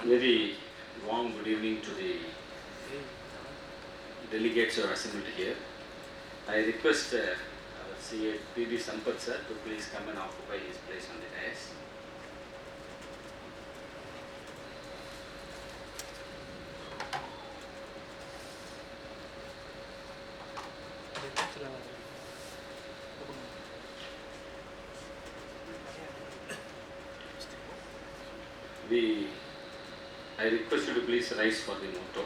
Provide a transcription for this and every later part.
Very warm good evening to the delegates who are assembled here. I request our CPE Sampath sir to please come and occupy his place on the dais. I request you to please rise for the motto.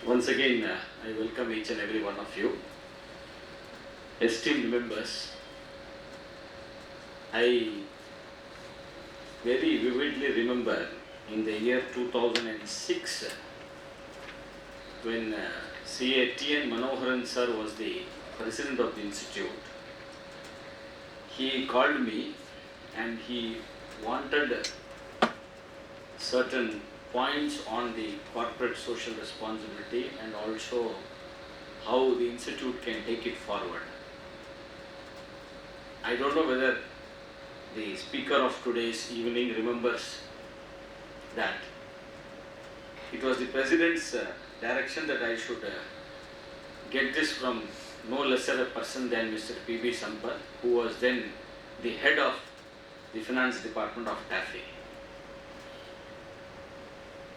Once again, I welcome each and every one of you. Esteemed members, I very vividly remember in the year 2006 when C.A.T.N. Manoharan sir was the president of the institute. He called me and he wanted certain points on the corporate social responsibility and also how the institute can take it forward. I don't know whether the speaker of today's evening remembers that. It was the president's direction that I should get this from no lesser a person than Mr. P.B. Sampath, who was then the head of the finance department of TAFE.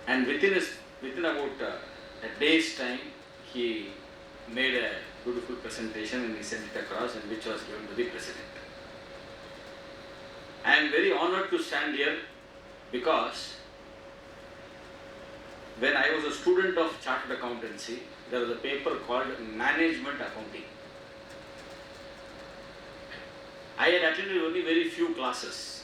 And within about a day's time, he made a beautiful presentation and he sent it across, and which was given to the president. I am very honored to stand here because when I was a student of chartered accountancy, there was a paper called Management Accounting. I had attended only very few classes,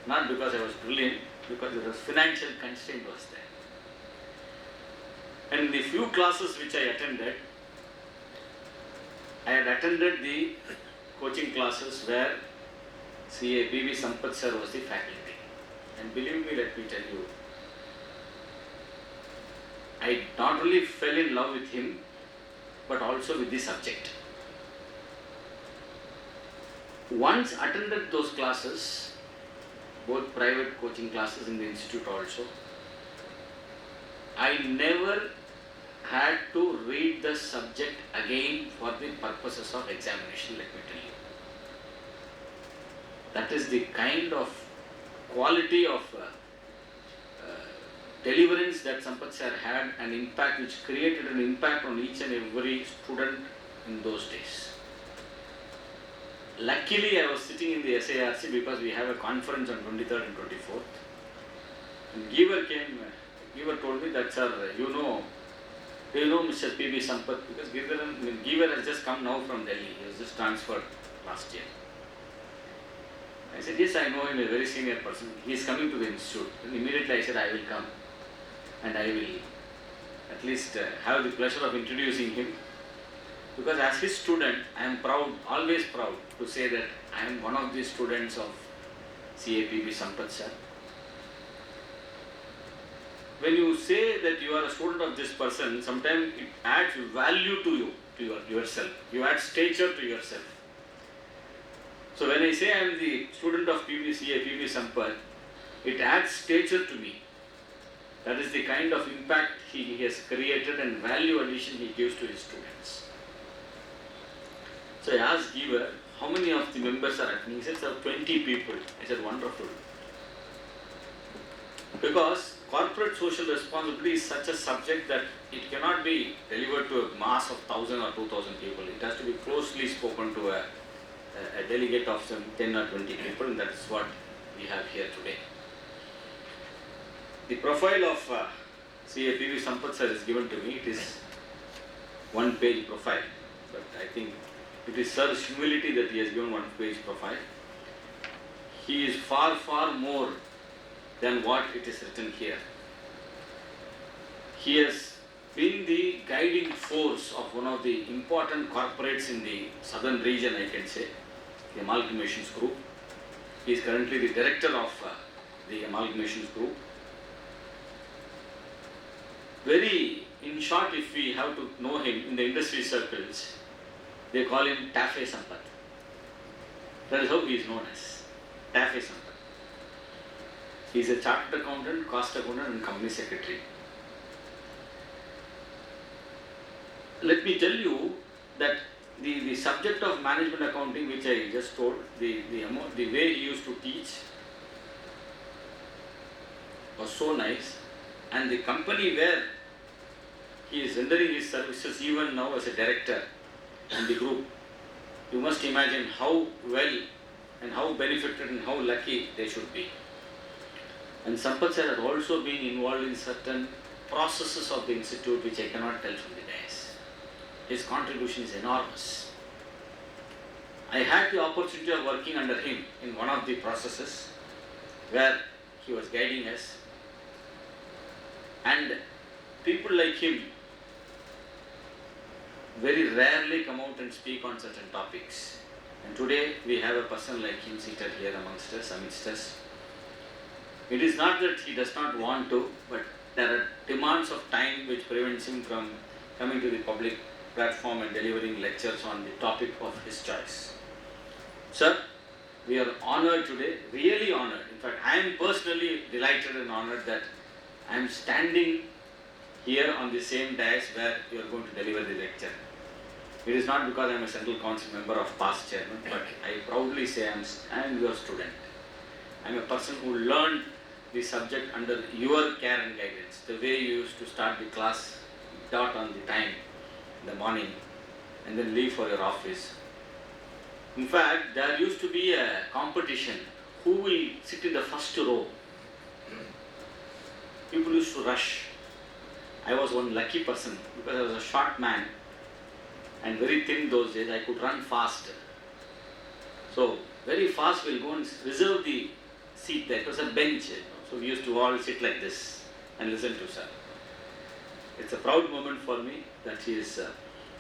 not because I was brilliant, because there was financial constraint was there. And in the few classes which I attended, I had attended the coaching classes where C.A. P.V. Sampath sir was the faculty. And believe me, let me tell you, I not only fell in love with him, but also with the subject. Once attended those classes, both private coaching classes in the institute also, I never had to read the subject again for the purposes of examination, let me tell you. That is the kind of quality of deliverance that Sampath sir had, an impact which created an impact on each and every student in those days. Luckily, I was sitting in the SARC because we have a conference on 23rd and 24th. And Giver told me that, sir, do you know Mr. P.B. Sampath? Because Giver has just come now from Delhi. He was just transferred last year. I said, yes, I know him, a very senior person. He is coming to the institute. And immediately I said, I will come. And I will at least have the pleasure of introducing him. Because as his student, I am proud, always proud to say that I am one of the students of C.A. P.B. Sampath sir. when you say that you are a student of this person, sometimes it adds value to you, to yourself. You add stature to yourself. So when I say I am the student of PBCA, PB Sampath, it adds stature to me. That is the kind of impact he has created and value addition he gives to his students. So I asked Giver, how many of the members are attending? He said, sir, 20 people. I said, wonderful. Because corporate social responsibility is such a subject that it cannot be delivered to a mass of 1,000 or 2,000 people. It has to be closely spoken to a delegate of some 10 or 20 people, and that is what we have here today. The profile of CAPV Sampath sir is given to me. It is one-page profile, but I think it is sir's humility that he has given one-page profile. He is far, far more than what it is written here. He has been the guiding force of one of the important corporates in the southern region, I can say, the Amalgamations Group. He is currently the director of the Amalgamations Group. Very in short, if we have to know him in the industry circles, they call him Tafe Sampath. That is how he is known as, Tafe Sampath. He is a chartered accountant, cost accountant and company secretary. Let me tell you that the subject of management accounting, which I just told, the way he used to teach was so nice, and the company where he is rendering his services even now as a director in the group, you must imagine how well and how benefited and how lucky they should be. And Sampath sir had also been involved in certain processes of the institute which I cannot tell from the dais. His contribution is enormous. I had the opportunity of working under him in one of the processes where he was guiding us, and people like him very rarely come out and speak on certain topics. And today we have a person like him seated here amongst us. It is not that he does not want to, but there are demands of time which prevents him from coming to the public platform and delivering lectures on the topic of his choice. Sir, we are honored today, really honored. In fact, I am personally delighted and honored that I am standing here on the same dais where you are going to deliver the lecture. It is not because I am a Central Council member of past chairman, but I proudly say I am your student. I am a person who learned the subject under your care and guidance. The way you used to start the class, dot on the time in the morning, and then leave for your office. In fact, there used to be a competition. Who will sit in the first row? People used to rush. I was one lucky person because I was a short man and very thin those days. I could run fast. So very fast we'll go and reserve the seat there. It was a bench. So we used to all sit like this and listen to sir. It's a proud moment for me that he is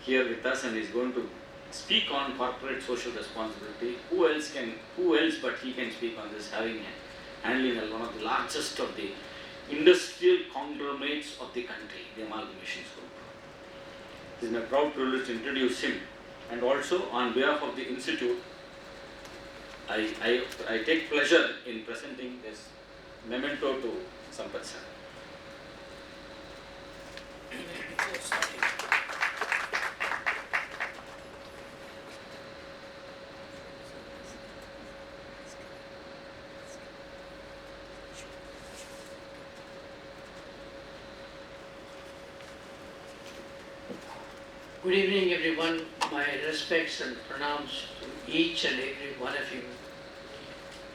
here with us and is going to speak on corporate social responsibility. Who else but he can speak on this, handling one of the largest of the industrial conglomerates of the country, the Amalgamations Group. It is my proud privilege to introduce him, and also on behalf of the institute, I take pleasure in presenting this memento to Sampath sir. Good evening, everyone. My respects and pranams to each and every one of you.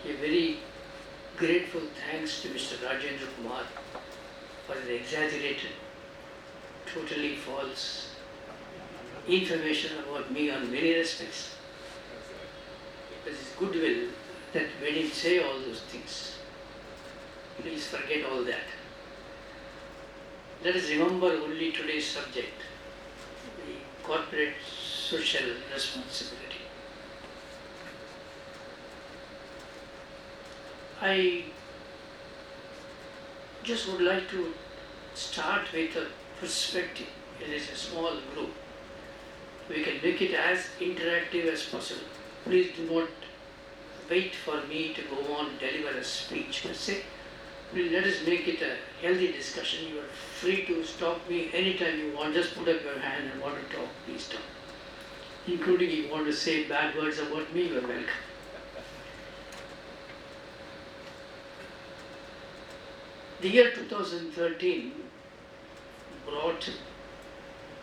A very grateful thanks to Mr. Rajendra Kumar for the exaggerated, totally false information about me on many respects. It was his goodwill that made him say all those things. Please forget all that. Let us remember only today's subject, the corporate social responsibility. I just would like to start with a perspective. It is a small group. We can make it as interactive as possible. Please do not wait for me to go on deliver a speech per se. Please let us make it a healthy discussion. You are free to stop me anytime you want. Just put up your hand and want to talk, please talk. Including if you want to say bad words about me, you are welcome. The year 2013 brought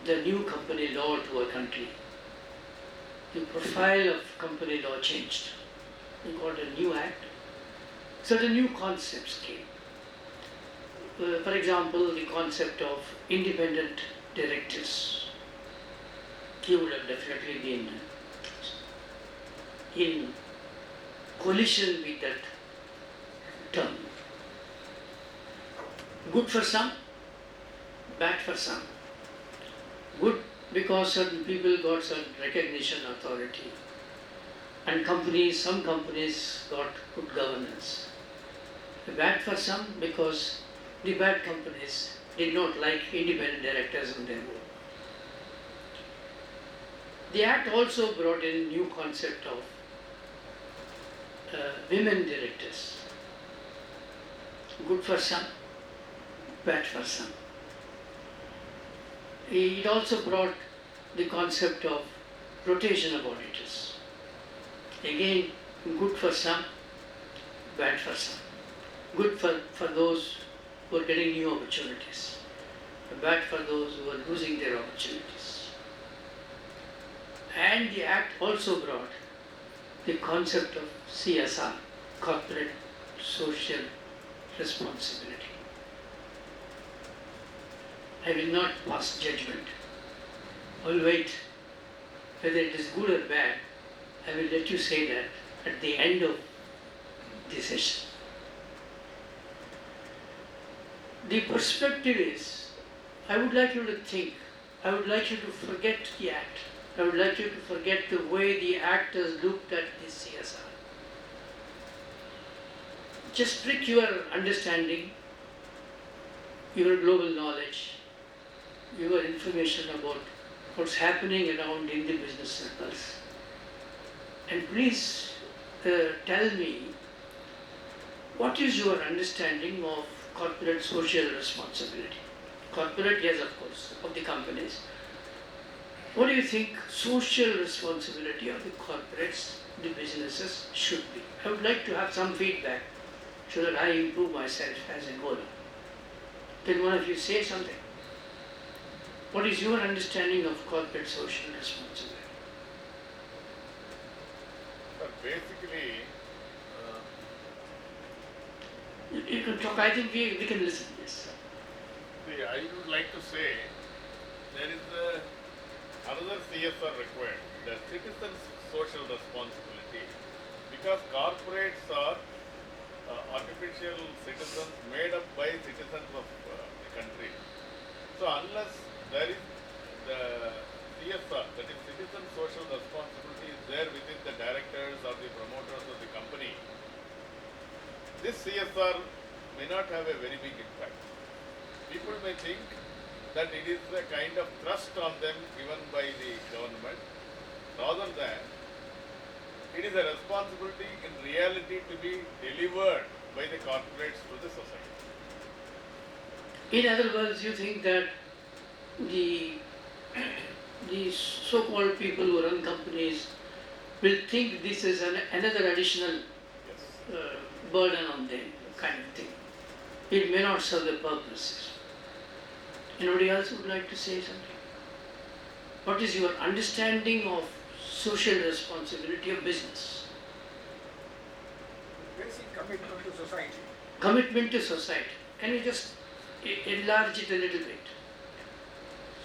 the new company law to our country. The profile of company law changed. We got a new act. Certain new concepts came. For example, the concept of independent directors. You would have definitely been in collision with that term. Good for some, bad for some. Good because certain people got certain recognition, authority, and some companies got good governance. Bad for some because the bad companies did not like independent directors on their board. The Act also brought in new concept of women directors. Good for some, bad for some. It also brought the concept of rotation of auditors. Again, good for some, bad for some. Good for those who are getting new opportunities, bad for those who are losing their opportunities. And the Act also brought the concept of CSR, corporate social responsibility. I will not pass judgment. I will wait. Whether it is good or bad, I will let you say that at the end of the session. The perspective is, I would like you to think, I would like you to forget the Act. I would like you to forget the way the actors looked at this CSR. Just trick your understanding, your global knowledge, your information about what's happening around in the business circles. And please tell me, what is your understanding of corporate social responsibility? Corporate, yes, of course, of the companies. What do you think social responsibility of the corporates, the businesses should be? I would like to have some feedback so that I improve myself as I go along. Can one of you say something? What is your understanding of corporate social responsibility? Basically, You can talk, I think we can listen, yes. see, I would like to say there is another CSR required, the citizens' social responsibility, because corporates are artificial citizens made up by citizens of the country. So unless there is the CSR, that is citizen social responsibility, is there within the directors or the promoters of the company, this CSR may not have a very big impact. People may think that it is a kind of thrust on them given by the government, rather than it is a responsibility in reality to be delivered by the corporates to the society. In other words, you think that the so-called people who run companies will think this is another additional Yes. burden on them, kind of thing. It may not serve the purpose. Anybody else would like to say something? What is your understanding of social responsibility of business? Basic commitment to society. Commitment to society. Can you just enlarge it a little bit?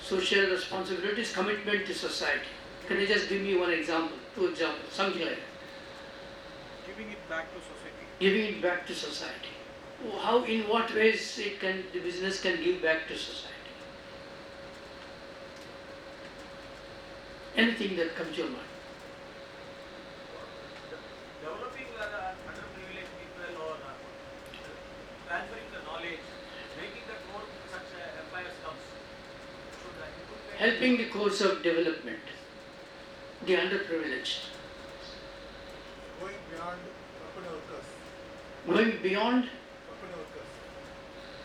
Social responsibility is commitment to society. Can you just give me one example, two examples, something like that? Giving it back to society. Giving it back to society. How, in what ways the business can give back to society? Anything that comes to your mind. Developing underprivileged people or transferring the knowledge making that more such empires comes. Should inculcate Helping the course of development, the underprivileged, Going beyond open workers. going beyond, Open workers.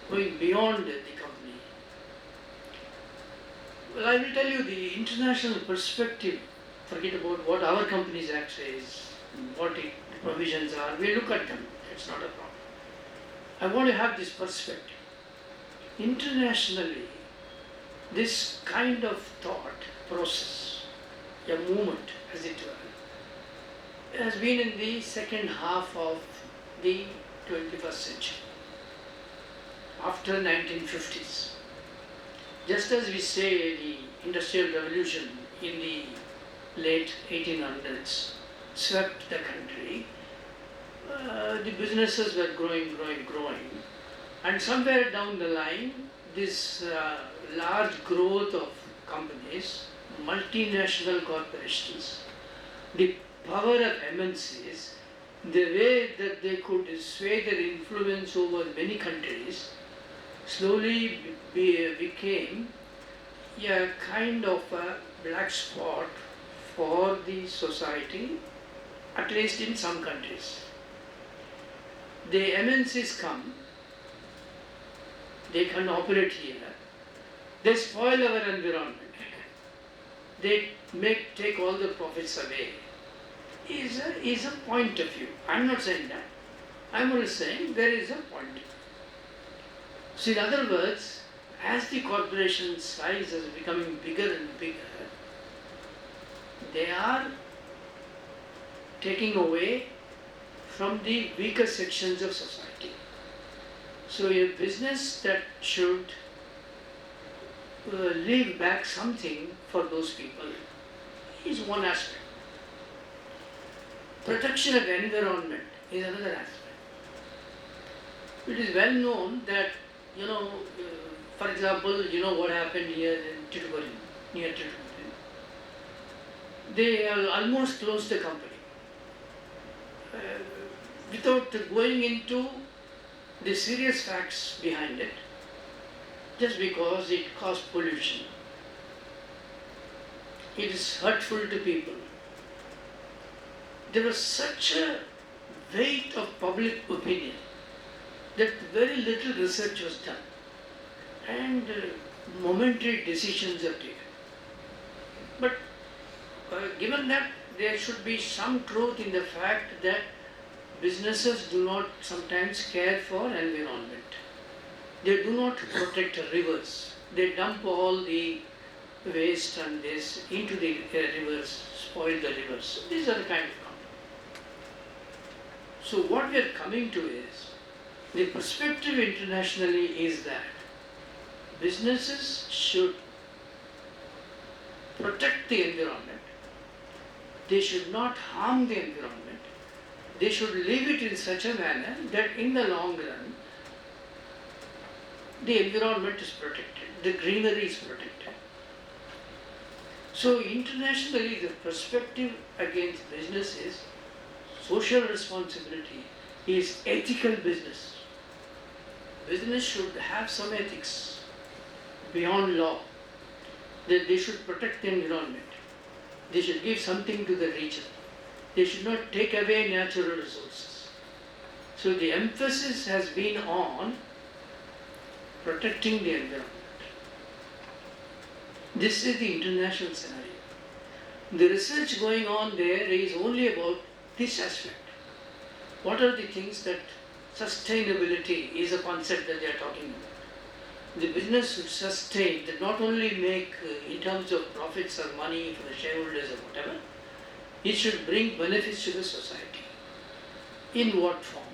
going beyond the company. Well, I will tell you the international perspective. Forget about what our Companies Act says, what the provisions are. We look at them. It's not a problem. I want to have this perspective. Internationally, this kind of thought process, a movement, as it were, has been in the second half of the 21st century, after 1950s. Just as we say the Industrial Revolution in the late 1800s swept the country, the businesses were growing, and somewhere down the line, this large growth of companies, multinational corporations, the power of MNCs, the way that they could sway their influence over many countries, slowly became a kind of a black spot for the society, at least in some countries. The MNCs come, they can operate here, they spoil our environment, they take all the profits away, is a point of view. I'm not saying that. I'm only saying there is a point of view. So in other words, as the corporation size is becoming bigger and bigger, they are taking away from the weaker sections of society. So a business that should leave back something for those people is one aspect. Protection of environment is another aspect. It is well known that, for example, what happened here in Tuticorin, near Tuticorin. They almost closed the company without going into the serious facts behind it, just because it caused pollution. It is hurtful to people. There was such a weight of public opinion that very little research was done and momentary decisions are taken. But given that there should be some truth in the fact that businesses do not sometimes care for environment. They do not protect rivers. They dump all the waste and this into the rivers, spoil the rivers. These are the kind of companies. So what we are coming to is, the perspective internationally is that businesses should protect the environment. They should not harm the environment. They should leave it in such a manner that in the long run, the environment is protected, the greenery is protected. So internationally, the perspective against business is social responsibility is ethical business. Business should have some ethics beyond law, that they should protect the environment. They should give something to the region. They should not take away natural resources. So the emphasis has been on protecting the environment. This is the international scenario. The research going on there is only about this aspect. What are the things that sustainability is a concept that they are talking about? The business should sustain, that not only make in terms of profits or money for the shareholders or whatever, it should bring benefits to the society. In what form?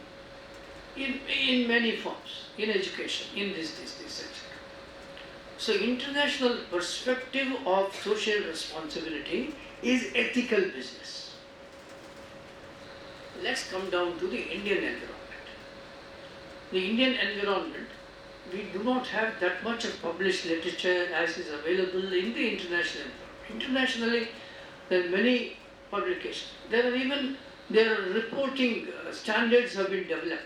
In many forms. In education, in this, etc. So international perspective of social responsibility is ethical business. Let's come down to the Indian environment. The Indian environment, we do not have that much of published literature as is available in the international environment. Internationally, there are many publications. There are reporting standards have been developed.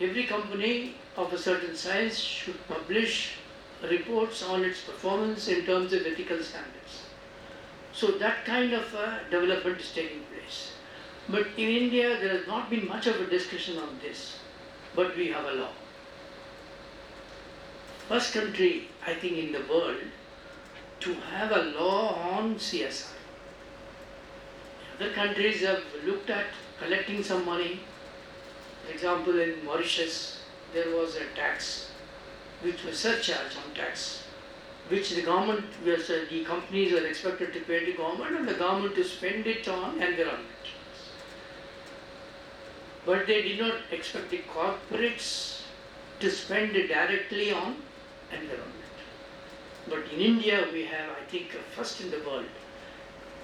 every company of a certain size should publish reports on its performance in terms of ethical standards. So that kind of development is taking place. But in India, there has not been much of a discussion on this, but we have a law. First country, I think, in the world to have a law on CSR. Other countries have looked at collecting some money. For example, in Mauritius, there was a tax, which was surcharge on tax, which the government, the companies were expected to pay the government and the government to spend it on environment. But they did not expect the corporates to spend it directly on environment. But in India, we have, I think, first in the world,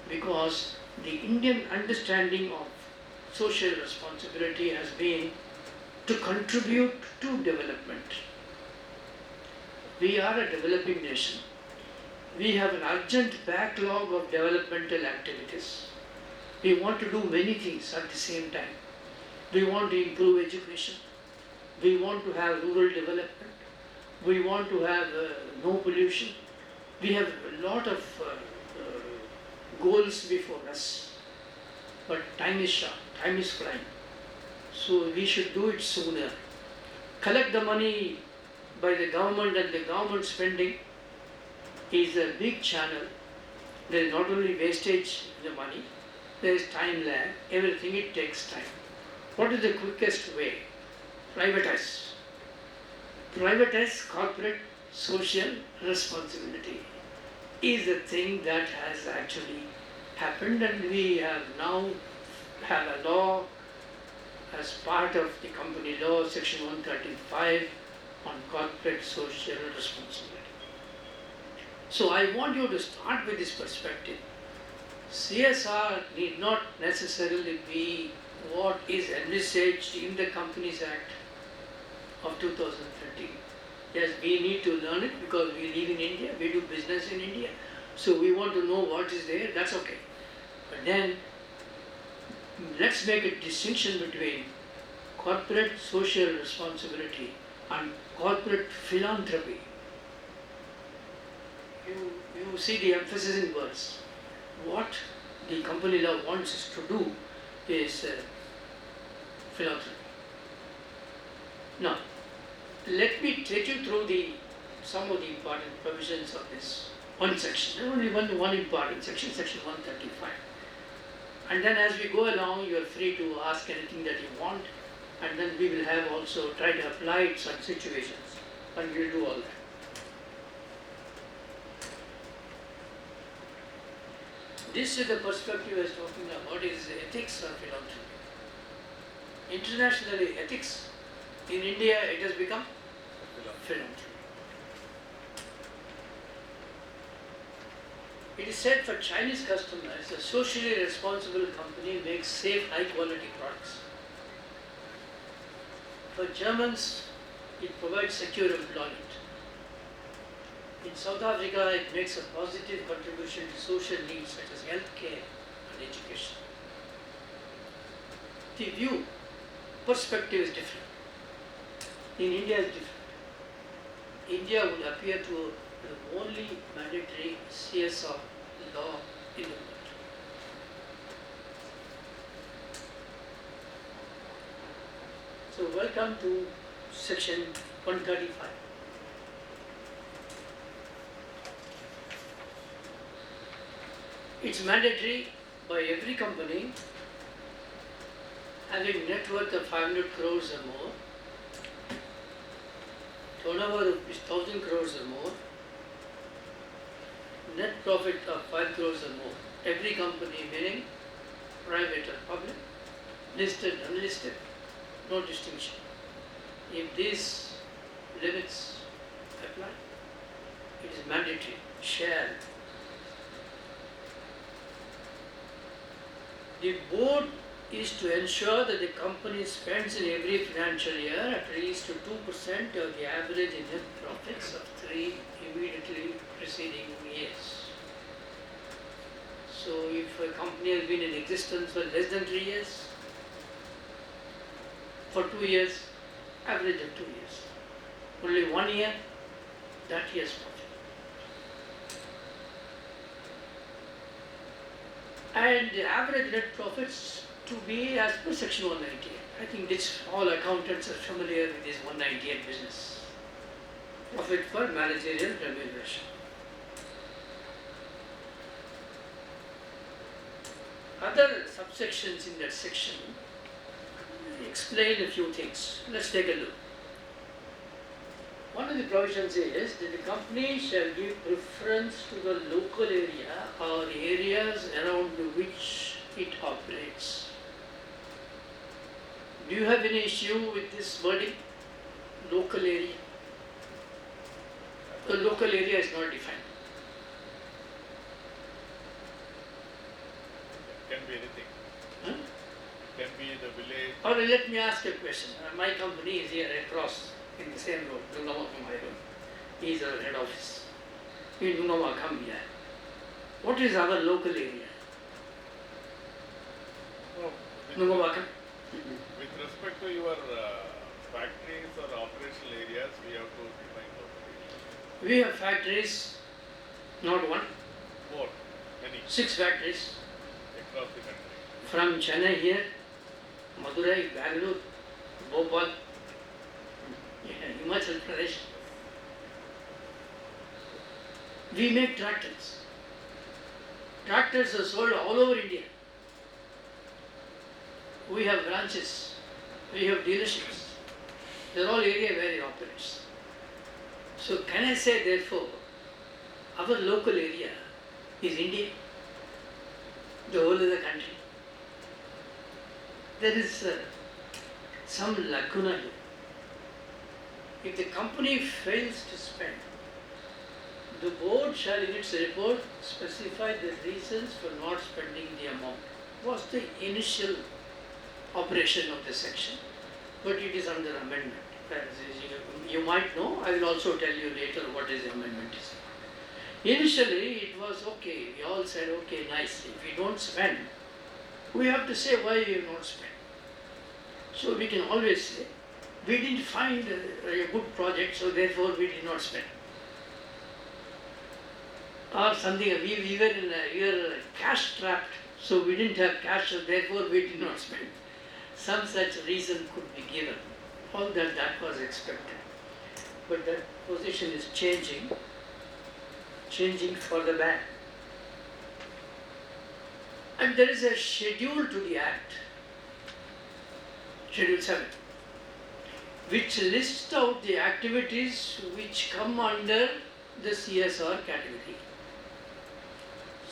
because the Indian understanding of social responsibility has been to contribute to development. We are a developing nation. We have an urgent backlog of developmental activities. We want to do many things at the same time. We want to improve education. We want to have rural development. We want to have no pollution. We have a lot of goals before us. But time is short, time is flying. So we should do it sooner. Collect the money by the government, and the government spending is a big channel. There is not only wastage in the money, there is time lag, everything, it takes time. What is the quickest way? Privatize. Privatize corporate social responsibility is a thing that has actually happened, and we have now have a law as part of the company law, section 135 on corporate social responsibility. So I want you to start with this perspective. CSR need not necessarily be what is envisaged in the Companies Act of 2013. Yes, we need to learn it because we live in India, we do business in India, so we want to know what is there, that's okay. But then, let's make a distinction between corporate social responsibility and corporate philanthropy. You see the emphasis in words. What the company law wants us to do is philanthropy. Now, let me take you through some of the important provisions of this one section. There is only one important section, section 135. And then as we go along, you are free to ask anything that you want, and then we will have also try to apply it such situations, and we will do all that. This is the perspective I was talking about, is ethics or philanthropy. Internationally, ethics. In India, it has become philanthropy. It is said for Chinese customers, a socially responsible company makes safe, high-quality products. For Germans, it provides secure employment. In South Africa, it makes a positive contribution to social needs such as healthcare and education. The view, perspective is different. In India, it's different. India would appear to the only mandatory CSR law in the world. So welcome to section 135. It's mandatory by every company having net worth of 500 crores or more, turnover of 1,000 crores or more, net profit of 5 crores or more. Every company, meaning private or public, listed, unlisted, no distinction. If these limits apply, it is mandatory, shall. The board is to ensure that the company spends in every financial year at least 2% of the average net profits of 3 immediately preceding years. So if a company has been in existence for less than 3 years, for 2 years, average of 2 years. Only 1 year, that year's profit. And the average net profits to be as per section 198. I think this all accountants are familiar with this 198 business. Profit per managerial remuneration. Other subsections in that section explain a few things. Let's take a look. One of the provisions is that the company shall give preference to the local area or areas around which it operates. Do you have any issue with this wording? Local area. The local area is not defined. Can be anything. Huh? Can be the village. Or let me ask you a question. My company is here across in the same road, Nungama Road. He is our head office. In Nungama, come here. What is our local area? No, Nungama, come. with respect to your factories or operational areas, we have to define those. We have factories, not one, More, many, 6 factories. across the country. From Chennai here, Madurai, Bangalore, Bhopal, Himachal Pradesh. We make tractors. Tractors are sold all over India. We have branches, we have dealerships. They're all area where it operates. So can I say therefore, our local area is India, the whole of the country? There is some lacuna here. If the company fails to spend, the board shall in its report specify the reasons for not spending the amount. Was the initial operation of the section, but it is under amendment. You might know, I will also tell you later what is the amendment is. Initially it was okay, we all said okay, nice, if we don't spend, we have to say why we have not spent. So we can always say, we didn't find a good project, so therefore we did not spend. Or something, we were cash trapped, so we didn't have cash, so therefore we did not spend. Some such reason could be given. All that was expected. But that position is changing for the bad. And there is a schedule to the Act, Schedule 7, which lists out the activities which come under the CSR category.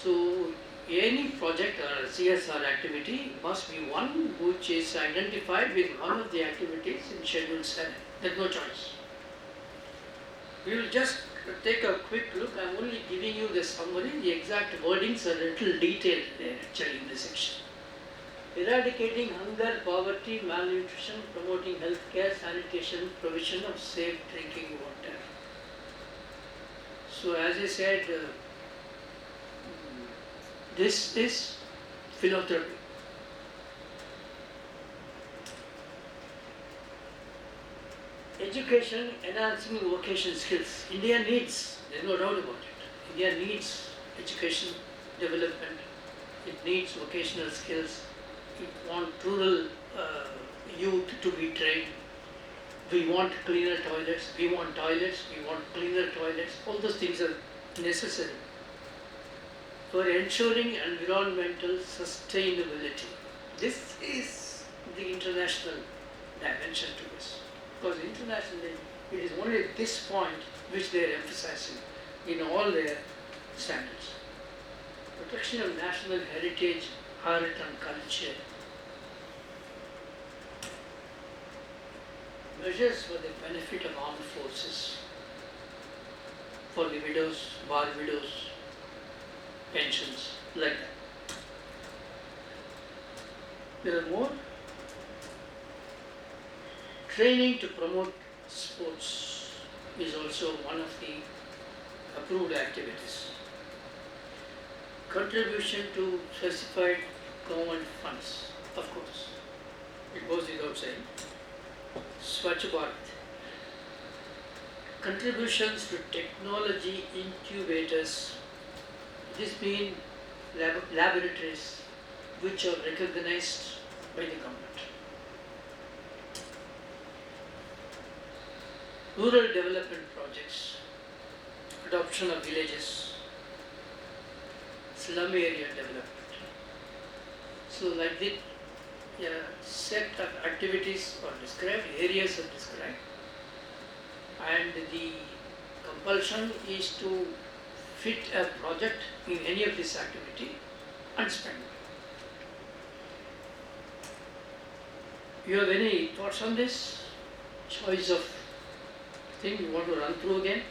So any project or CSR activity must be one which is identified with one of the activities in Schedule 7. There's no choice. We will just take a quick look. I'm only giving you the summary. The exact wordings are a little detailed there actually in the section. Eradicating hunger, poverty, malnutrition, promoting healthcare, sanitation, provision of safe drinking water. So as I said, this is philanthropy. Education, enhancing vocational skills. India needs, there's no doubt about it. India needs education, development. It needs vocational skills. It wants rural youth to be trained. We want cleaner toilets. We want toilets. We want cleaner toilets. All those things are necessary for ensuring environmental sustainability. This is the international dimension to this. Because internationally, it is only this point which they are emphasizing in all their standards. Protection of national heritage, art and culture. Measures for the benefit of armed forces, for the widows, bar widows, pensions, like that. There are more. Training to promote sports is also one of the approved activities. Contribution to specified government funds, of course, it goes without saying. Swachh Bharat. Contributions to technology incubators. This mean laboratories which are recognized by the government. Rural development projects, adoption of villages, slum area development. So like this, a set of activities are described, areas are described, and the compulsion is to fit a project in any of this activity and spend. You have any thoughts on this? Choice of thing you want to run through again?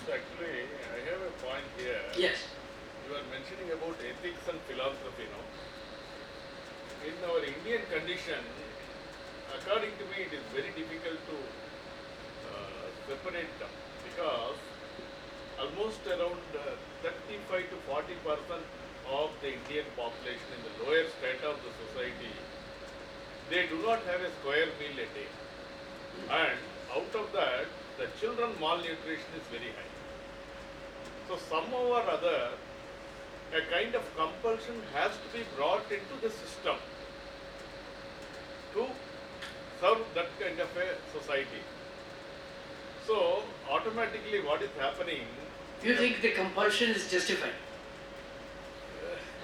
So actually, I have a point here. Yes. You are mentioning about ethics and philosophy, no? In our Indian condition, according to me, it is very difficult to separate them because almost around 35 to 40% of the Indian population in the lower strata of the society, they do not have a square meal a day. And out of that, the children malnutrition is very high. So somehow or other, a kind of compulsion has to be brought into the system to serve that kind of a society. So automatically what is happening, You think the compulsion is justified?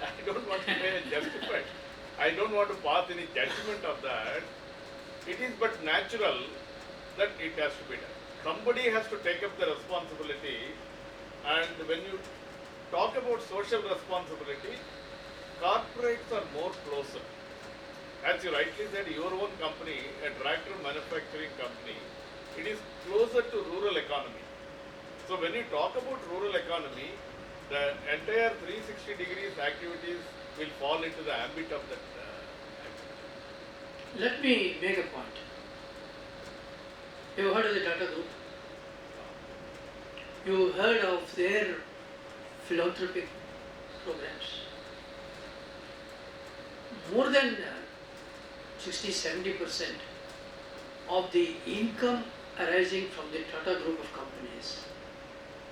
I don't want to say justified. I don't want to pass any judgment of that. It is but natural that it has to be done. Somebody has to take up the responsibility, and when you talk about social responsibility, corporates are more closer. As you rightly said, your own company, a tractor manufacturing company, it is closer to rural economy. So when you talk about rural economy, the entire 360 degrees activities will fall into the ambit of that activity. Let me make a point. You heard of the Tata Group? You heard of their philanthropic programs. More than 60-70% of the income arising from the Tata Group of companies,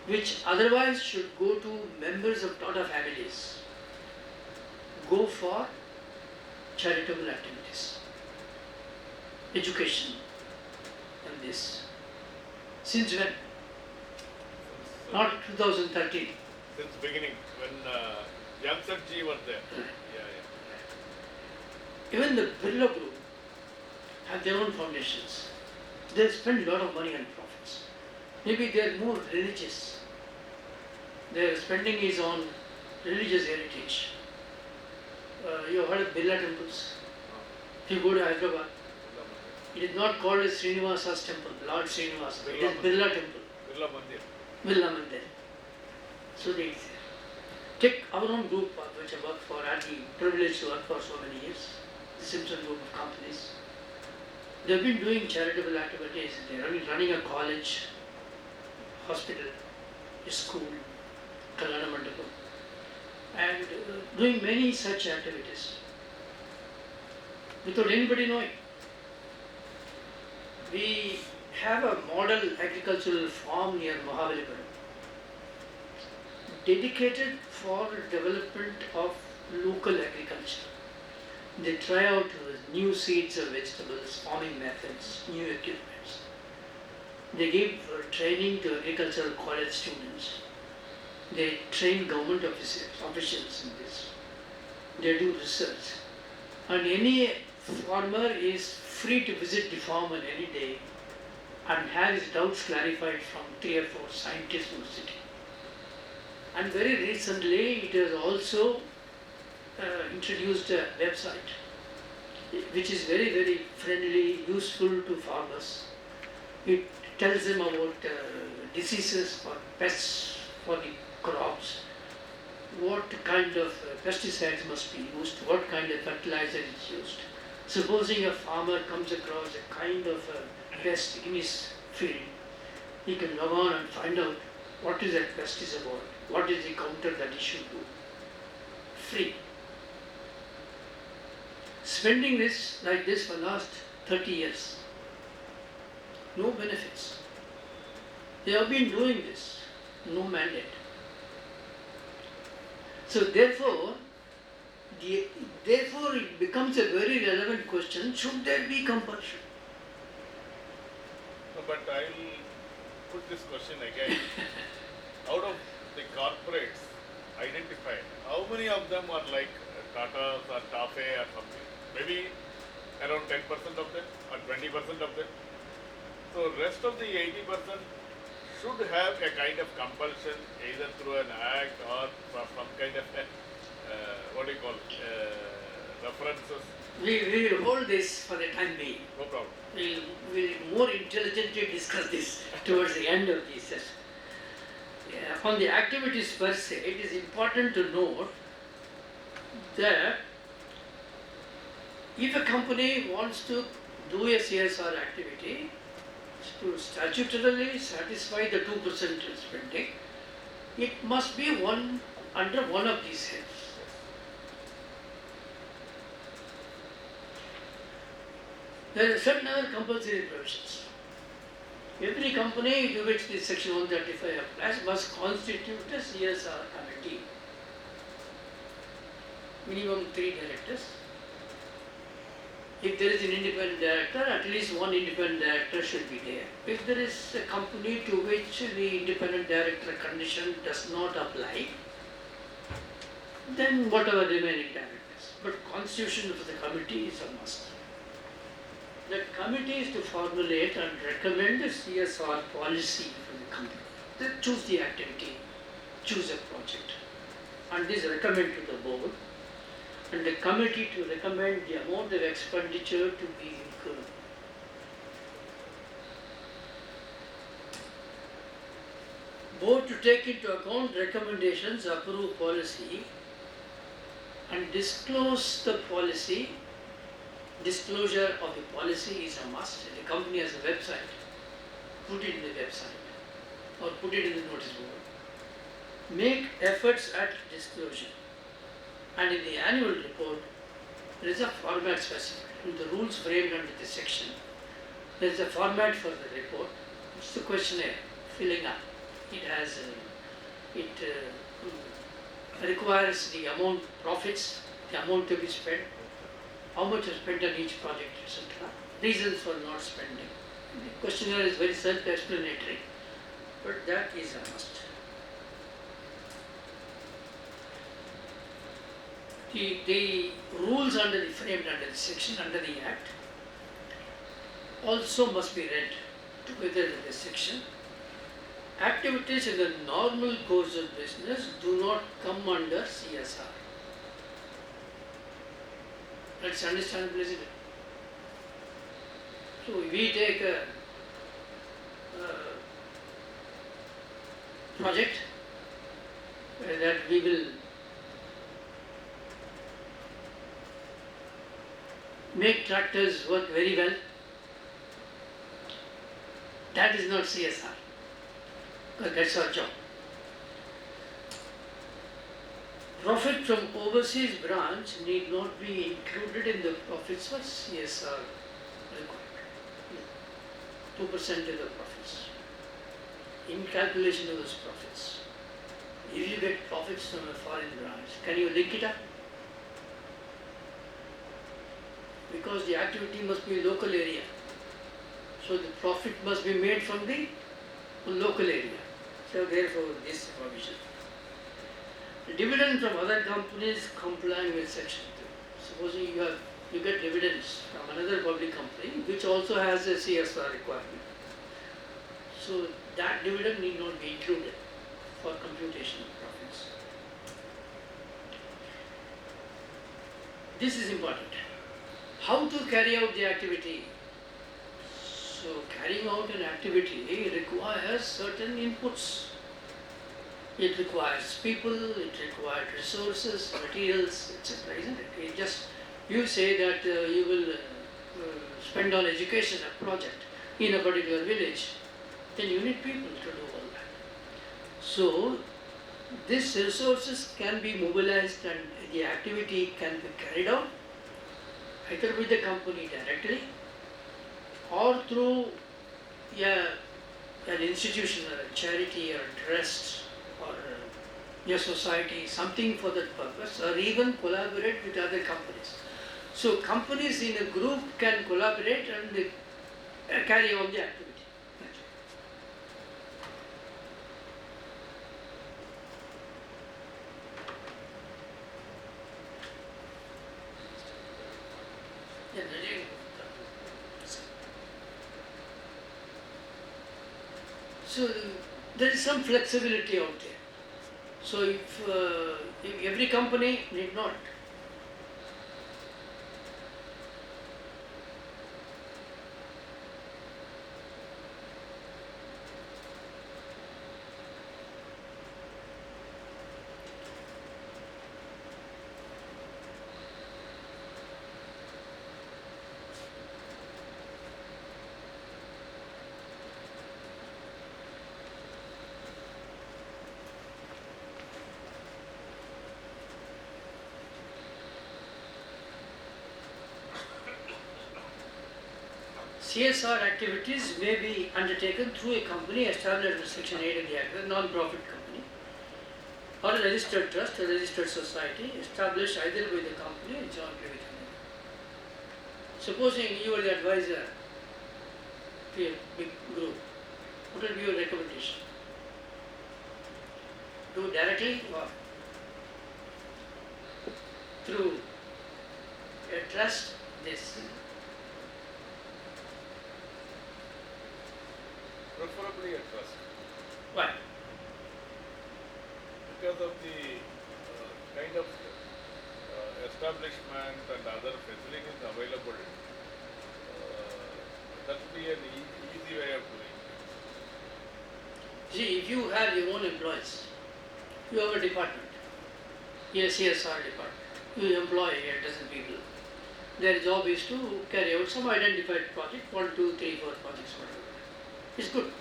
which otherwise should go to members of Tata families, go for charitable activities, education, and this. Since when? Not 2013. Since beginning, when Jansarji was there. Even the Birla Group have their own foundations. They spend a lot of money on profits. Maybe they are more religious. Their spending is on religious heritage. You have heard of Birla temples? If you go to Hyderabad, it is not called as Srinivasa's temple, Lord Srinivasa. It is Birla temple. Birla Mandir. Birla Mandir. So they take our own group, which I worked for, I had the privilege to work for so many years, the Simpson group of companies. They have been doing charitable activities. They are running a college, hospital, a school, Kalyana Mandapam, and doing many such activities without anybody knowing. We have a model agricultural farm near Mahabalipuram, dedicated for development of local agriculture. They try out new seeds of vegetables, farming methods, new equipments. They give training to agricultural college students. They train government officials in this. They do research. And any farmer is free to visit the farm on any day and have his doubts clarified from 3 or 4 scientists in the city. And very recently it has also introduced a website which is very, very friendly, useful to farmers. It tells them about diseases or pests for the crops, what kind of pesticides must be used, what kind of fertilizer is used. Supposing a farmer comes across a kind of a pest in his field, he can log on and find out what is that pest is about, what is the counter that he should do. Free. spending this like this for last 30 years. No benefits. They have been doing this, no mandate. So therefore it becomes a very relevant question, should there be compulsion? No, but I will put this question again. Out of the corporates identified, how many of them are like Tata's or Tafe or something? Maybe around 10% of them or 20% of them. So rest of the 80% should have a kind of compulsion either through an act or for some kind of references. We will hold this for the time being. No problem. We will more intelligently discuss this towards the end of the session. Yeah, on the activities per se, it is important to note that if a company wants to do a CSR activity to statutorily satisfy the 2% spending, it must be under one of these heads. There are certain other compulsory provisions. Every company to which this section 135 applies must constitute a CSR committee. Minimum 3 directors. If there is an independent director, at least one independent director should be there. If there is a company to which the independent director condition does not apply, then whatever remaining directors. But constitution of the committee is a must. That committee is to formulate and recommend a CSR policy for the company. They choose the activity, choose a project, and this recommend to the board, and the committee to recommend the amount of expenditure to be incurred. Board to take into account recommendations, approve policy, and disclose the policy. Disclosure of the policy is a must. The company has a website. Put it in the website or put it in the notice board. Make efforts at disclosure. And in the annual report, there is a format specified. In the rules framed under this section, there is a format for the report. It's the questionnaire, filling up. It requires the amount profits, the amount to be spent, how much is spent on each project, etc. Reasons for not spending. The questionnaire is very self-explanatory, but that is a must. The rules framed under the section, under the Act, also must be read together with the section. Activities in the normal course of business do not come under CSR. That's understandable, isn't it? So we take a project that we will make tractors work very well. That is not CSR, because that's our job. Profit from overseas branch need not be included in the profits for CSR requirement. 2% of the profits. In calculation of those profits. If you get profits from a foreign branch, can you link it up? Because the activity must be local area. So the profit must be made from the local area. So therefore this provision. Dividend from other companies complying with section 2. Supposing you get dividends from another public company which also has a CSR requirement. So that dividend need not be included for computation of profits. This is important. How to carry out the activity? So carrying out an activity requires certain inputs. It requires people, it requires resources, materials, etc. Isn't it? You say that you will spend on education a project in a particular village, then you need people to do all that. So these resources can be mobilized and the activity can be carried out either with the company directly or through an institution, a charity or a trust or a society, something for that purpose, or even collaborate with other companies. So companies in a group can collaborate and carry on the activity. Yeah, so there is some flexibility out there. So if every company need not. CSR activities may be undertaken through a company established in Section 8 of the Act, a non-profit company, or a registered trust, a registered society, established either by the company or jointly with another. Supposing you are the advisor to a big group, what will be your recommendation? Do it directly or through a trust? This. Preferably a trust. Why? Because of the kind of establishment and other facilities available, that will be an easy way of doing it. See, if you have your own employees, you have a department, a CSR department, you employ a dozen people. Their job is to carry out some identified project, 1, 2, 3, 4 projects, whatever. It's good.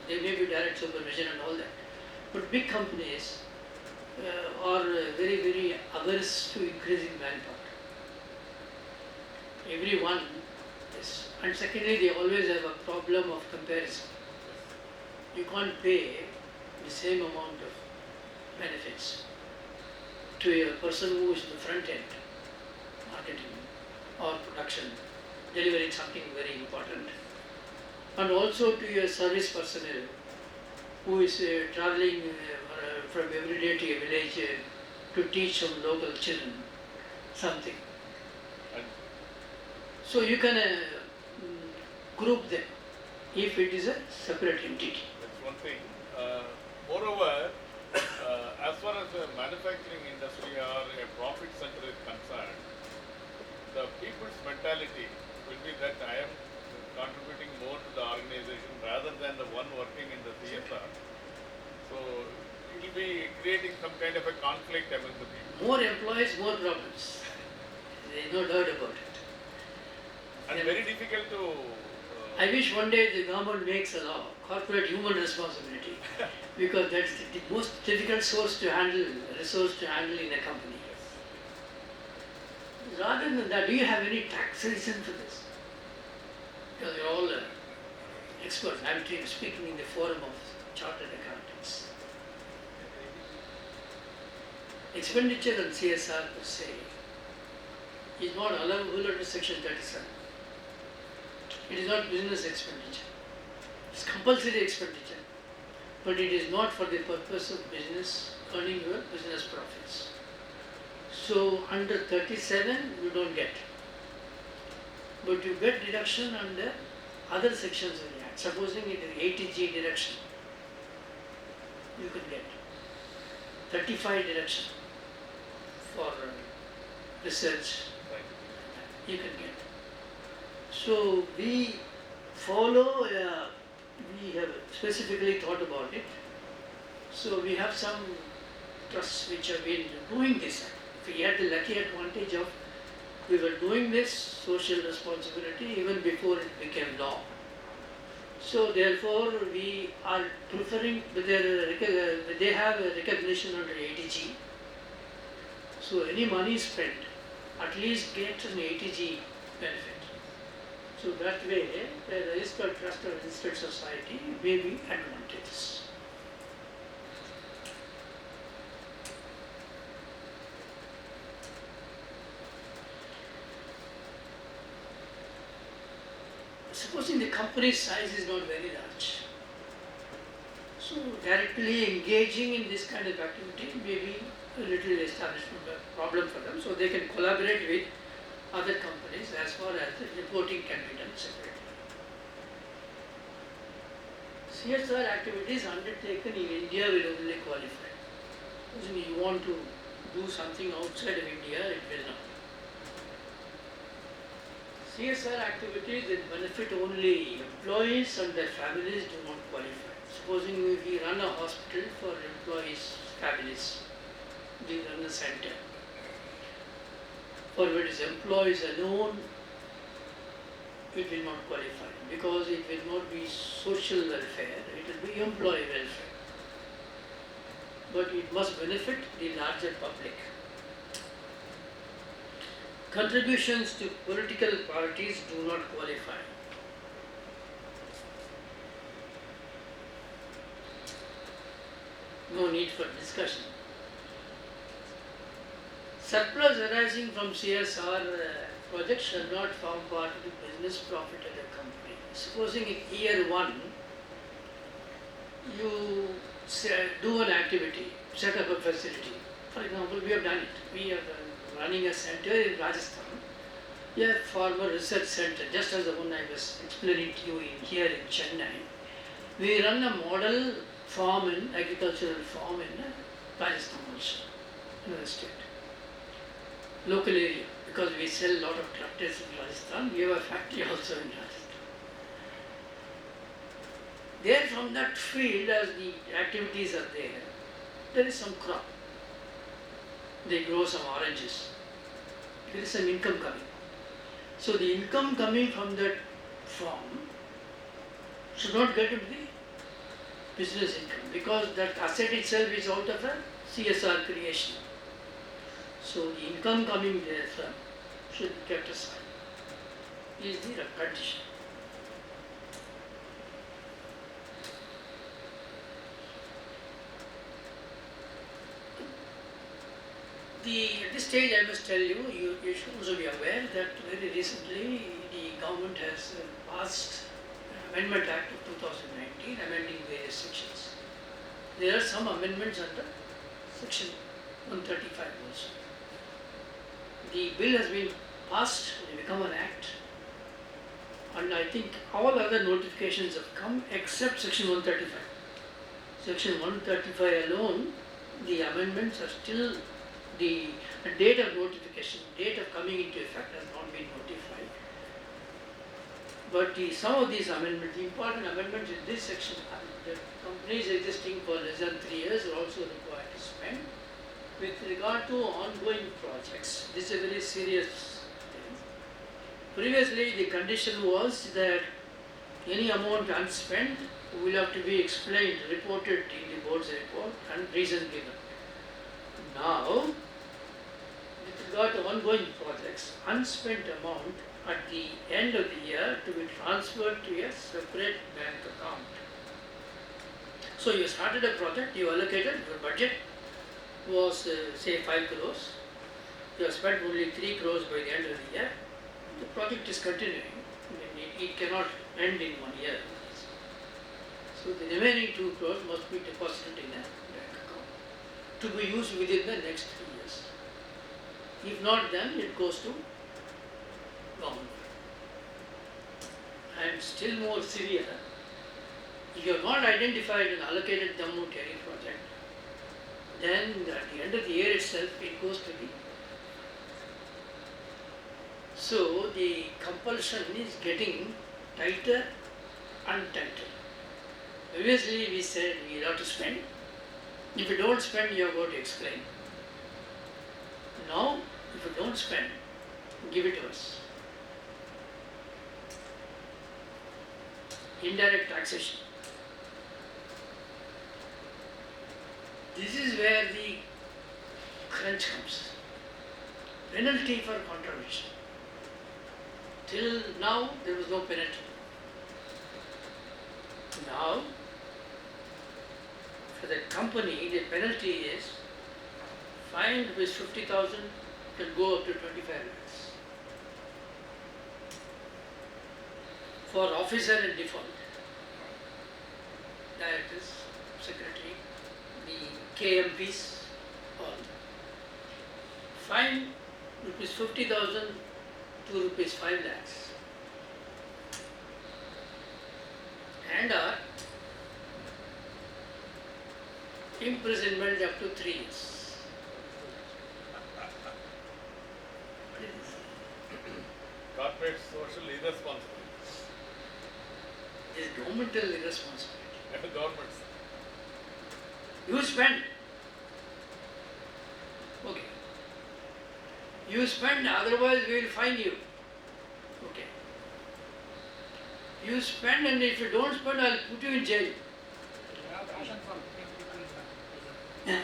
There may be direct supervision and all that. But big companies are very, very averse to increasing manpower. Everyone is. And secondly, they always have a problem of comparison. You can't pay the same amount of benefits to a person who is in the front end, marketing or production, delivering something very important, and also to your service personnel who is traveling from every day to a village to teach some local children something. So you can group them if it is a separate entity. That's one thing. Moreover, as far as the manufacturing industry or a profit center is concerned, the people's mentality will be that I am contributing more to the organization rather than the one working in the CSR. So it will be creating some kind of a conflict among the people. More employees, more problems. There is no doubt about it. And very difficult to... I wish one day the government makes a law, corporate human responsibility, because that's the most difficult resource to handle in a company. Rather than that, do you have any tax reason for this? Because you're all experts. I'm speaking in the forum of chartered accountants. Expenditure on CSR per se is not allowable under Section 37. It is not business expenditure. It's compulsory expenditure. But it is not for the purpose of business, earning your business profits. So under 37 you don't get. But you get deduction under other sections of the Act. Supposing it is 80G deduction, you can get 35 deduction for research, you can get. So we follow, we have specifically thought about it. So we have some trusts which have been doing this. We had the lucky advantage of we were doing this social responsibility even before it became law. So therefore we are preferring, they have a recognition under 80G. So any money spent at least get an ATG benefit. So that way, a registered trust or registered society may be advantageous. Supposing the company's size is not very large, so directly engaging in this kind of activity may be a little establishment problem for them, so they can collaborate with other companies as far as the reporting can be done separately. CSR activities undertaken in India will only qualify. If you want to do something outside of India, it will not. CSR activities that benefit only employees and their families do not qualify. Supposing we run a hospital for employees' families, we run a center. For it is employees alone, it will not qualify because it will not be social welfare, it will be employee welfare. But it must benefit the larger public. Contributions to political parties do not qualify. No need for discussion. Surplus arising from CSR projects shall not form part of the business profit of the company. Supposing in year one, you do an activity, set up a facility. For example, we have done it. We are running a center in Rajasthan, a former research center, just as the one I was explaining to you here in Chennai. We run a model farm in agricultural farm in Rajasthan also, in the state. Local area, because we sell a lot of tractors in Rajasthan, we have a factory also in Rajasthan. There from that field, as the activities are there is some crop. They grow some oranges. There is some income coming. So the income coming from that farm should not get into the business income because that asset itself is out of a CSR creation. So the income coming therefrom should be kept aside. Is the condition. At this stage I must tell you, you should also be aware that very recently the government has passed Amendment Act of 2019 amending various sections. There are some amendments under section 135 also. The bill has been passed, it will become an act, and I think all other notifications have come except section 135. Section 135 alone, the amendments are still, the date of notification, date of coming into effect has not been notified. But some of these amendments, the important amendments in this section, the companies existing for less than 3 years are also required to spend. With regard to ongoing projects, this is a very serious thing. Previously, the condition was that any amount unspent will have to be explained, reported in the board's report and reason given. Now, with regard to ongoing projects, unspent amount at the end of the year to be transferred to a separate bank account. So you started a project, you allocated, your budget was say 5 crores, you have spent only 3 crores by the end of the year, the project is continuing, it cannot end in 1 year. So the remaining 2 crores must be deposited in a bank account to be used within the next 3 years. If not, then it goes to government. And still more severe, if you have not identified and allocated the amount to any project, then at the end of the year itself it goes to the. So the compulsion is getting tighter and tighter. Previously we said we have to spend. If you don't spend, you have got to explain. Now, if you don't spend, give it to us. Indirect taxation. This is where the crunch comes. penalty for contravention. Till now, there was no penalty. Now, for the company, the penalty is fine with 50,000 can go up to 25 lakhs. For officer in default, directors, secretary, the KMPs, all. Fine rupees 50,000 to rupees 5 lakhs. And imprisonment up to 3 years. Corporate social irresponsibility. It is governmental irresponsibility. Governments. You spend. Okay. You spend, otherwise we will fine you. Okay. You spend, and if you don't spend, I'll put you in jail. You have passion for putting people in prison. Eh?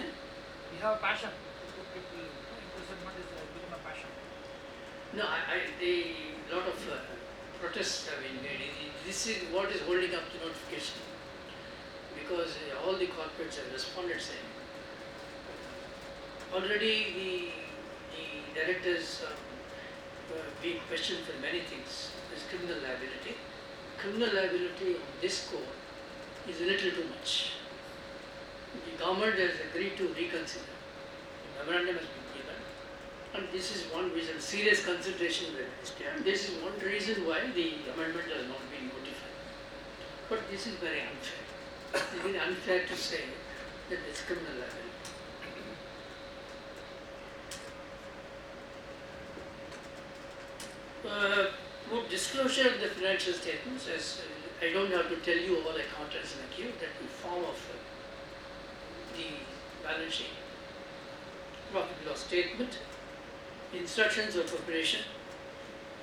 You have a passion to put people in imprisonment is become a passion. No, the lot of protests have been made. This is what is holding up the notification. Because all the corporates have responded saying, already the directors are being questioned for many things. There's criminal liability. Criminal liability on this score is a little too much. The government has agreed to reconsider. The memorandum has been given. And this is one reason, serious consideration will be taken. This is one reason why the amendment has not been notified. But this is very unfair. It is very unfair to say that it's criminal liability. Good disclosure of the financial statements, as I don't have to tell you all accountants like you that the form of the balance sheet, profit and loss statement, instructions of preparation.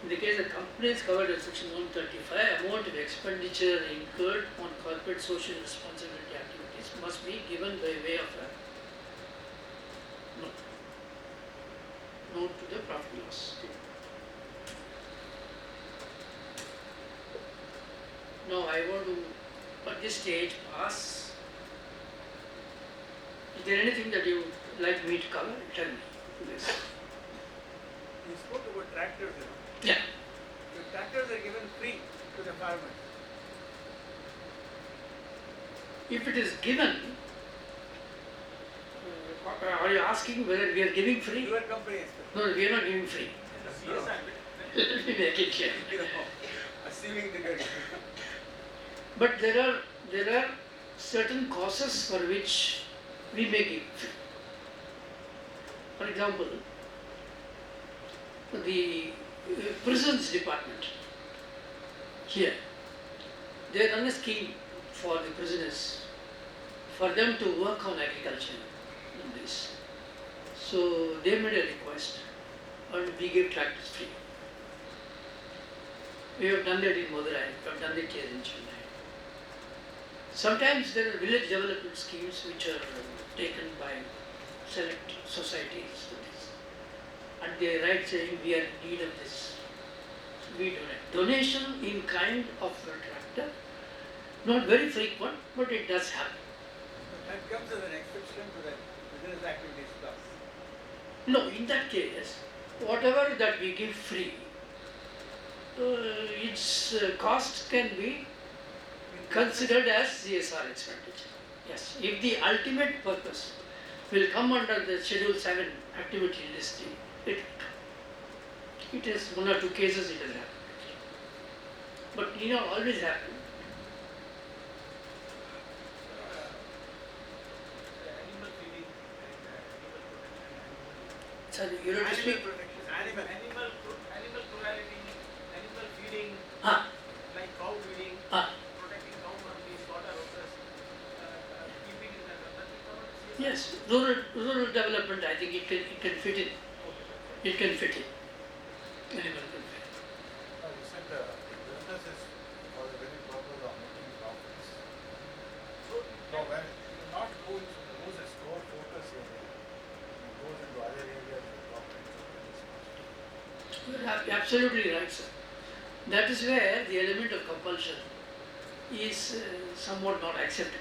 In the case of companies covered in section 135, amount of expenditure incurred on corporate social responsibility activities must be given by way of a note to the profit and loss statement. Now I want to, at this stage, pass. Is there anything that you would like me to cover? Tell me. Yes. You spoke about tractors, you know. Yeah. The tractors are given free to the farmers. If it is given, are you asking whether we are giving free? Your company is No, we are not giving free. Yes, Let me make it clear. assuming that But there are certain causes for which we may give free. For example, the prisons department here, they run a scheme for the prisoners for them to work on agriculture in this. So they made a request and we gave tractors free. We have done that in Madurai, we have done it here in Chennai. Sometimes there are village development schemes which are taken by select societies to this. And they write saying we are in need of this. We donate. Donation in kind of a tractor, not very frequent, but it does happen. that comes as an exception to the business activities clause. No, in that case, whatever that we give free, its cost can be considered as CSR expenditure. Yes, if the ultimate purpose will come under the Schedule 7 activity list, it will come. It is one or two cases it has happened. But it not always happen. Animal feeding and animal protection, Sorry, you have to Animal speak. protection, animal cruelty, animal feeding, Ah, like cow feeding, ah, protecting cow from the slaughterhouses, keeping in the nothing covered. yes, rural development, I think it can fit in. It can fit in. Animal can fit. You said the business is for the very purpose of making profits. No, when it not goes its core focus area, it goes into other areas of profits. absolutely right, sir. That is where the element of compulsion is somewhat not accepted.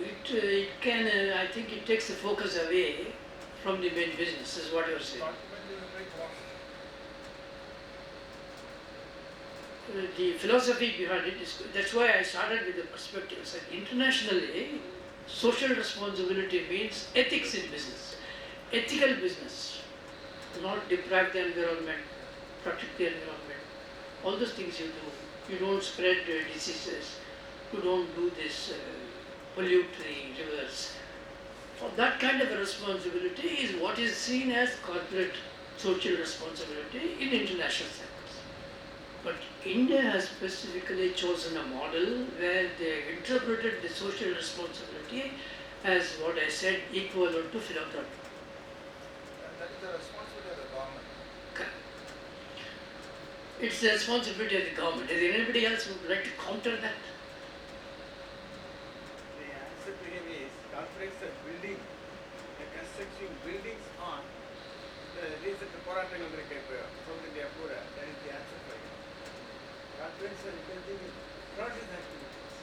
It can, I think it takes the focus away from the main business, is what you are saying. Ultimately, we make one. The philosophy behind it is, that's why I started with the perspectives. That internationally, social responsibility means ethics in business, ethical business, not deprive the environment, protect the environment. All those things you do. You don't spread diseases. You don't do this, pollute the rivers. For that kind of a responsibility is what is seen as corporate social responsibility in international sectors. But India has specifically chosen a model where they interpreted the social responsibility as what I said, equivalent to philanthropy. And that is the responsibility of the government. Correct. It's the responsibility of the government. Is there anybody else who would like to counter that? The answer to him is corporates are building, they're constructing buildings on the recent Poratam South India Pura. That is the answer for him. Corporates are building in project activities.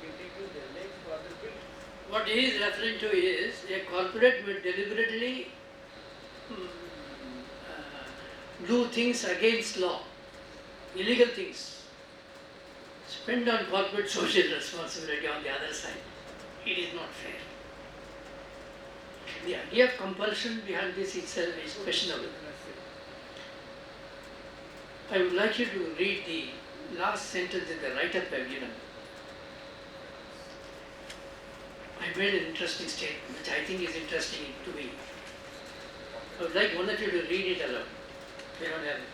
You take the lakes for other buildings. What he is referring to is a corporate will deliberately do things against law, illegal things, spend on corporate social responsibility on the other side. It is not fair. The idea of compulsion behind this itself is questionable. I would like you to read the last sentence in the write-up I've given. I made an interesting statement which I think is interesting to me. I would like one of you to read it aloud. We don't have it.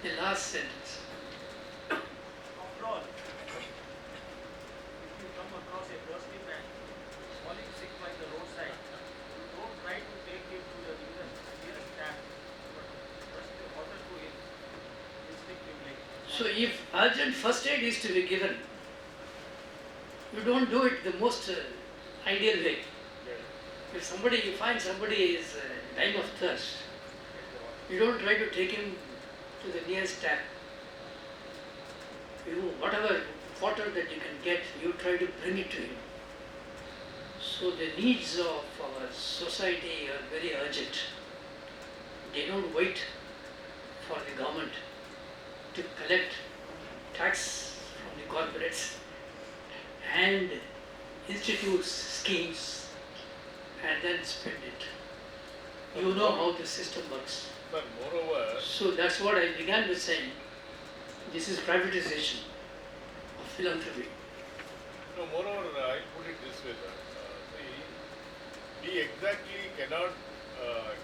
The last sentence. After all, if you come across a thirsty man falling sick by the roadside, you don't try to take him to the nearest tap, but trust the water to him instinctively. So if urgent first aid is to be given, you don't do it the most ideal way. If somebody, you find somebody is dying of thirst, you don't try to take him to the nearest tap. You, whatever water that you can get, you try to bring it to him. So the needs of our society are very urgent. They don't wait for the government to collect tax from the corporates and institutes schemes and then spend it. You know how the system works. But moreover, So that's what I began with saying. This is privatization of philanthropy. no, moreover, I put it this way, sir. See, we exactly cannot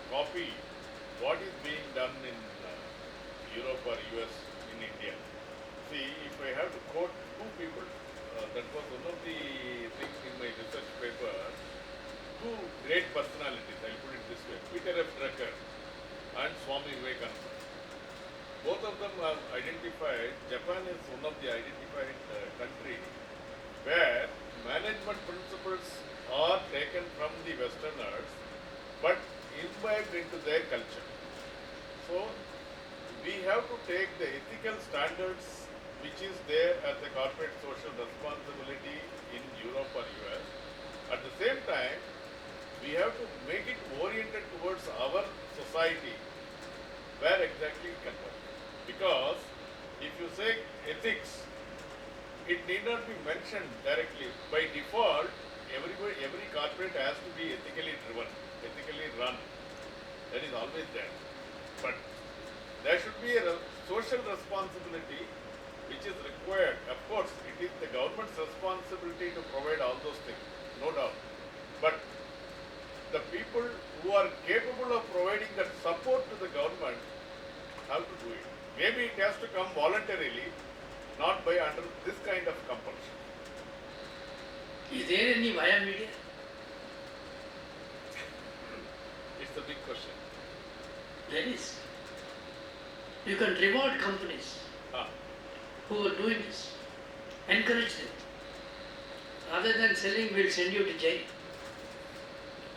copy what is being done in Europe or US in India. See, if I have to quote two people, that was one of the things in my research paper, two great personalities, I'll put it this way, Peter F. Drucker and Swami Vivekananda. Both of them have identified, Japan is one of the identified countries where management principles are taken from the Westerners but imbibed into their culture. So, we have to take the ethical standards which is there as a corporate social responsibility in Europe or US. At the same time, we have to make it oriented towards our society where exactly it can work. Because if you say ethics, it need not be mentioned directly. By default, every corporate has to be ethically driven, ethically run. That is always there. But there should be a social responsibility which is required. Of course, it is the government's responsibility to provide all those things, no doubt. But the people who are capable of providing that support to the government have to do it. Maybe it has to come voluntarily, not by under this kind of compulsion. Is there any via media? It's a big question. There is. You can reward companies Ah, who are doing this. Encourage them. Rather than selling, we'll send you to jail.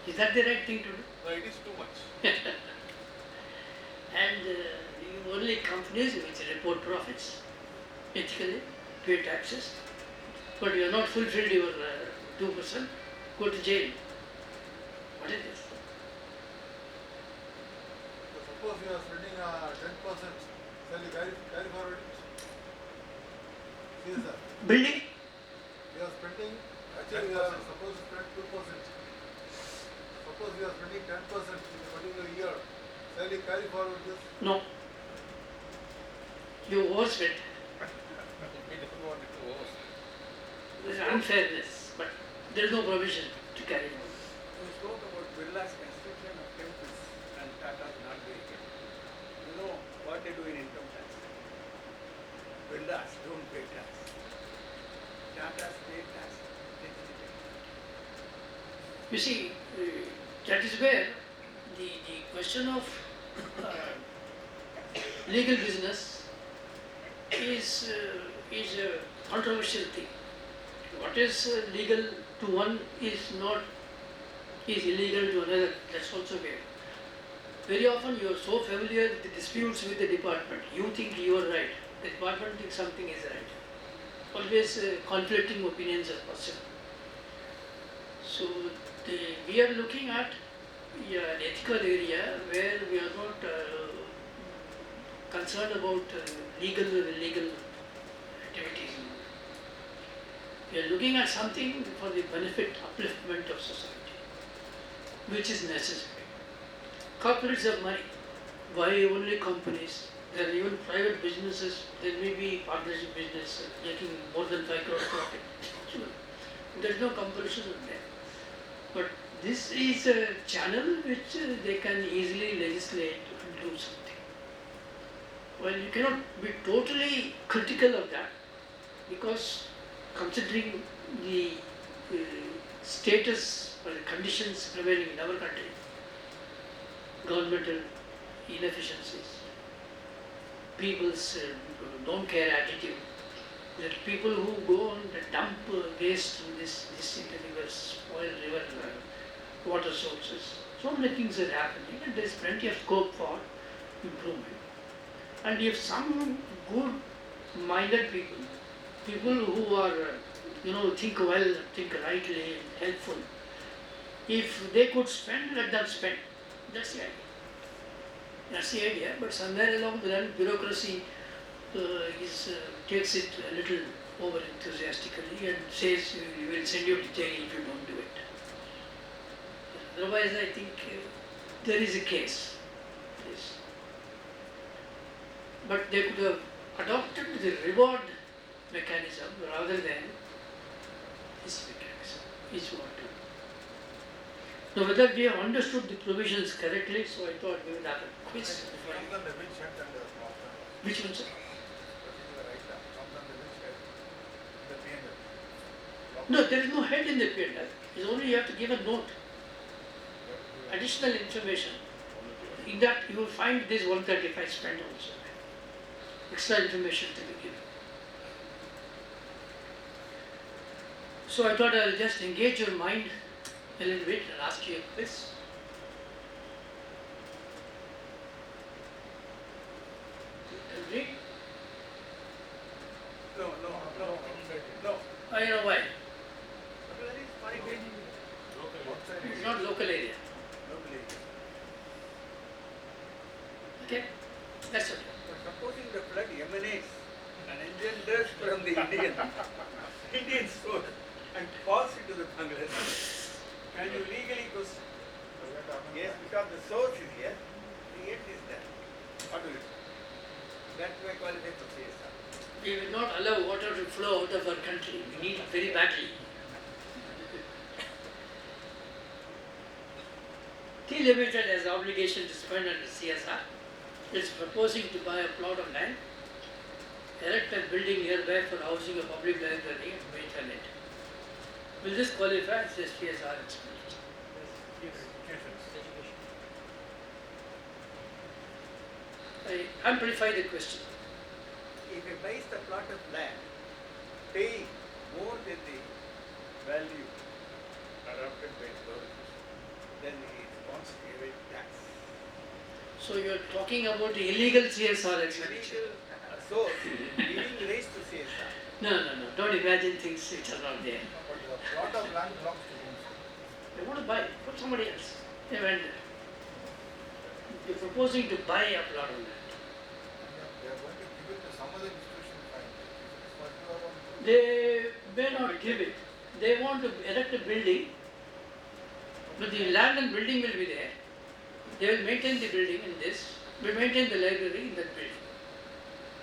Is that the right thing to do? No, it is too much. And only companies which report profits ethically, pay taxes, but you have not fulfilled your 2%, go to jail. What is this? So suppose you are spending 10%, shall you carry forward it? Yes, sir. Building? You are spending, actually you are supposed to spend 2%. Suppose you are spending 10% in a particular year, shall you carry forward this? No. You overspent. We don't want it to overspend. There is unfairness, but there is no provision to carry on. We spoke about Birla's construction of temples and Tata's not doing it. You know what they do in income tax? Birla's don't pay tax. Tata's pay tax. You see, that is where the question of legal business is a controversial thing. What is legal to one is illegal to another. That's also there. Very often you are so familiar with the disputes with the department. You think you are right. The department thinks something is right. Always conflicting opinions are possible. So we are looking at an ethical area where we are not concerned about legal activities. We are looking at something for the benefit, upliftment of society, which is necessary. Corporates have money. Why only companies? There are even private businesses. There may be partnership business making more than 5 crore profit. Sure. There is no compulsion on that. But this is a channel which they can easily legislate and do something. Well, you cannot be totally critical of that because considering the status or the conditions prevailing in our country, governmental inefficiencies, people's don't care attitude, that people who go and dump waste in this into the river, spoil river water sources. So many things are happening and there is plenty of scope for improvement. And if some good-minded people who are, think well, think rightly, helpful, if they could spend, let them spend. That's the idea. That's the idea. But somewhere along the line, bureaucracy takes it a little over enthusiastically and says we will send you to jail if you don't do it. Otherwise, I think there is a case. Yes. But they could have adopted the reward mechanism rather than this mechanism, is what. Now, whether we have understood the provisions correctly, so I thought we would have a quiz. Comes under which head and the small term? Which one, sir? Particular item comes under which head? The P&L. No, there is no head in the P&L. It's only you have to give a note, additional information. In that you will find this 135 spent also. Extra information to be given. So I thought I will just engage your mind a little bit and ask you a quiz. Agree? No. I know why. That is fine. It's not local area. Locally. Okay? That's okay. But supposing the flood emanates and engenders from the Indian source and falls into the Bangladesh, can you legally question? Yes, because the source is here, the end is there. What will it do? That may qualify for CSR. We will not allow water to flow out of our country. We need it very badly. T Limited has obligation to spend under CSR. It is proposing to buy a plot of land, erect a building nearby for housing a public library and maintain it. Will this qualify as a CSR expenditure? I amplify the question. If he buys the plot of land, paying more than the value Adopted by authorities. then it's wants to evade tax. So you are talking about illegal CSR expenditure. Illegal source giving rise to CSR. No, don't imagine things which are not there. But the plot of land belongs to whom? They want to buy from somebody else. They went there. You're proposing to buy a plot of land. They are going to give it to some other institution, fine. It's what you are on. They may not give it. They want to erect a building, but the land and building will be there. They will maintain the building in this, will maintain the library in that building.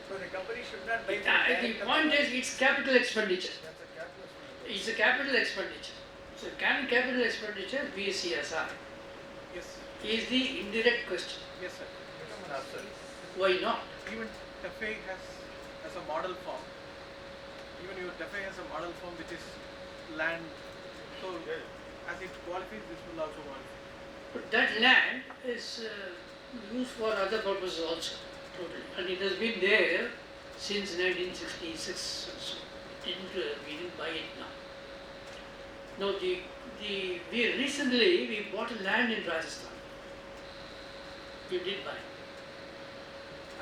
So the company should not buy from The direct point is, it's capital expenditure. That's a capitalist one. It's a capital expenditure. So can capital expenditure be a CSR? Yes, Is the indirect question. yes sir. Why not? Even TAFE has a model form. Even your TAFE has a model form which is land. So as it qualifies, this will also qualify. But that land is used for other purposes also, totally. And it has been there since 1966 or so. We didn't buy it now. Now we recently bought land in Rajasthan. We did buy.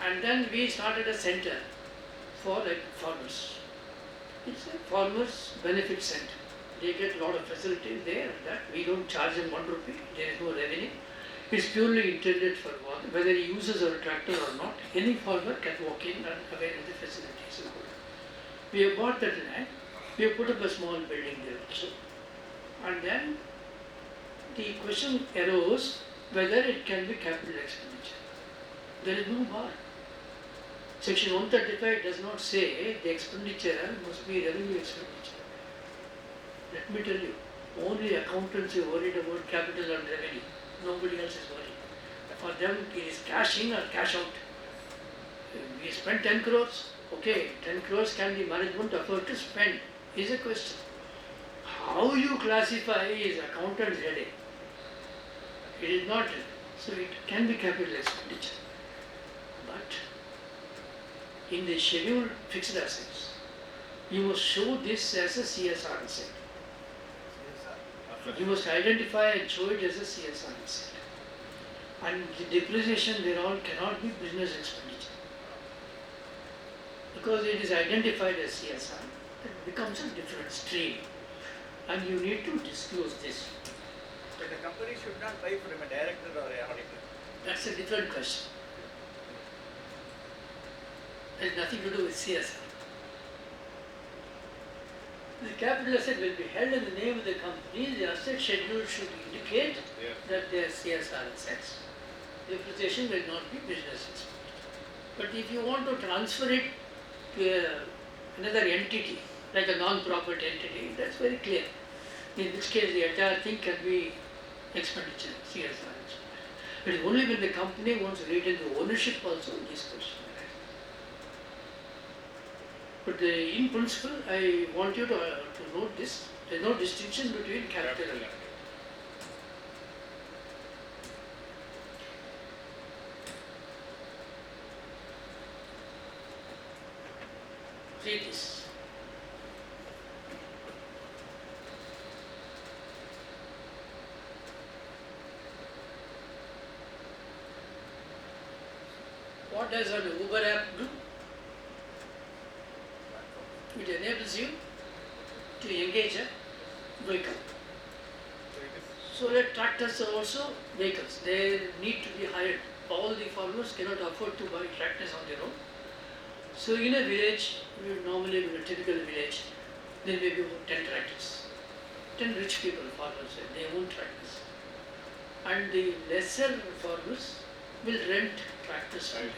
And then we started a center for like farmers. It's a farmers benefit center. They get a lot of facilities there. That we don't charge them 1 rupee. There is no revenue. It's purely intended for whether he uses a tractor or not. Any farmer can walk in and avail of the facilities. We have bought that land. We have put up a small building there also. And then the question arose whether it can be capital expenditure. There is no bar. Section 135 does not say the expenditure must be revenue expenditure. Let me tell you, only accountants are worried about capital and revenue. Nobody else is worried. For them, it is cash in or cash out. We spent 10 crores. Okay, 10 crores can the management afford to spend? Is a question. How you classify is accountant's headache. It is not. So it can be capital expenditure. But in the scheduled fixed assets, you must show this as a CSR asset. You must identify and show it as a CSR asset. And the depreciation thereon cannot be business expenditure. Because it is identified as CSR, it becomes a different stream. And you need to disclose this. But the company should not buy from a director or a auditor. That's a different question. It has nothing to do with CSR. The capital asset will be held in the name of the company. The asset schedule should indicate that they are CSR assets. Depreciation will not be business expenditure. But if you want to transfer it to another entity, like a non-profit entity, that's very clear. In this case, the entire thing can be expenditure, CSR expenditure. It is only when the company wants to retain the ownership also this question. But in principle, I want you to note this. There is no distinction between capital and equity. See this. What does an Uber app do? It enables you to engage a vehicle. So that tractors are also vehicles. They need to be hired. All the farmers cannot afford to buy tractors on their own. So in a village, normally in a typical village, there may be about 10 tractors. 10 rich people, farmers, they own tractors. And the lesser farmers will rent tractors from them.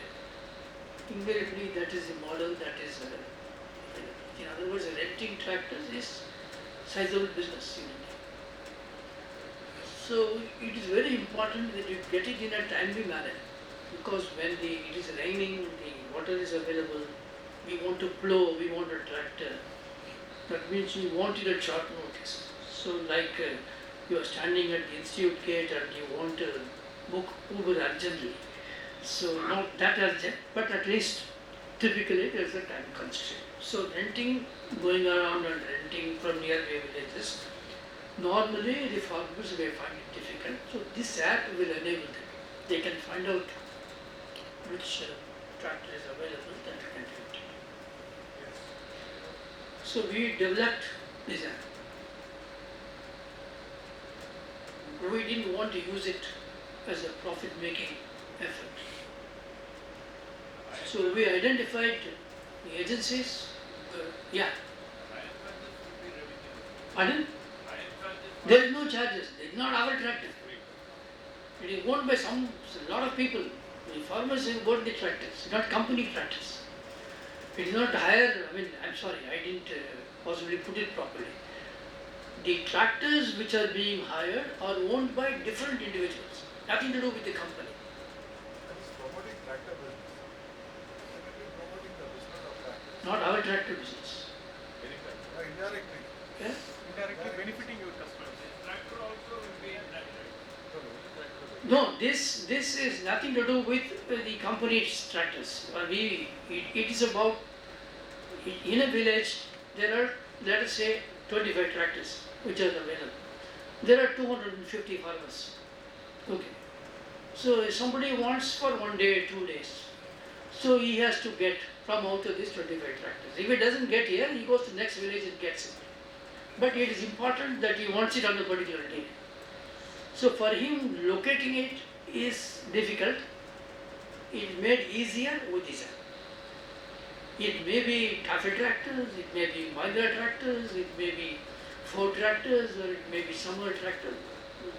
Invariably, that is the model that is, in other words, renting tractors is sizable business in India. So it is very important that you get it in a timely manner, because when it is raining, the water is available, we want to plow, we want a tractor. That means we want it at short notice. So like you are standing at the institute gate and you want to book Uber urgently. So not that urgent, but at least typically there is a time constraint. So renting, going around and renting from nearby villages Normally the farmers may find it difficult, so this app will enable them. They can find out which tractor is available that can do it. So we developed this app. We didn't want to use it as a profit-making effort. So we identified the agencies. Yeah. Pardon? There is no charges. It is not our tractor. It is owned by a lot of people. The farmers have bought the tractors, not company tractors. It is not higher. I'm sorry, I didn't possibly put it properly. The tractors which are being hired are owned by different individuals, nothing to do with the company. That is promoting tractor business. Secondly, promoting the business of tractors. Not our tractor business. Indirectly. Yeah? Indirectly benefiting your customers. Tractor also will be in that, right? No, this is nothing to do with the company's tractors. It is about, in a village, there are, let us say, 25 tractors which are available. There are 250 farmers. Okay. So if somebody wants for 1 day, 2 days, so he has to get from out of these 25 tractors. If he doesn't get here, he goes to the next village and gets it. But it is important that he wants it on a particular day. So for him, locating it is difficult. It is made easier with this app. It may be Tafel tractors, it may be Mahindra tractors, it may be Ford tractors, or it may be some other tractor.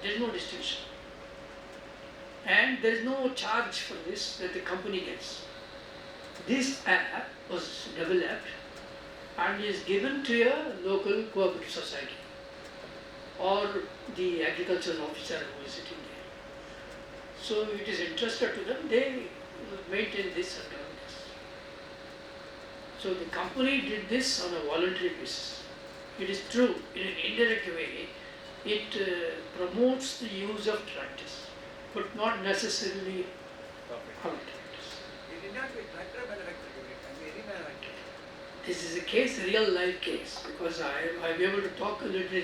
There is no distinction. And there is no charge for this that the company gets. This app was developed and is given to a local cooperative society or the agricultural officer who is sitting there. So it is entrusted to them, they maintain this and run this. So the company did this on a voluntary basis. It is true, in an indirect way, it promotes the use of tractors, but not necessarily our tractors. It did not be tractor manufacturing unit, and any manufacturer. This is a case, a real life case, because I'll be able to talk a little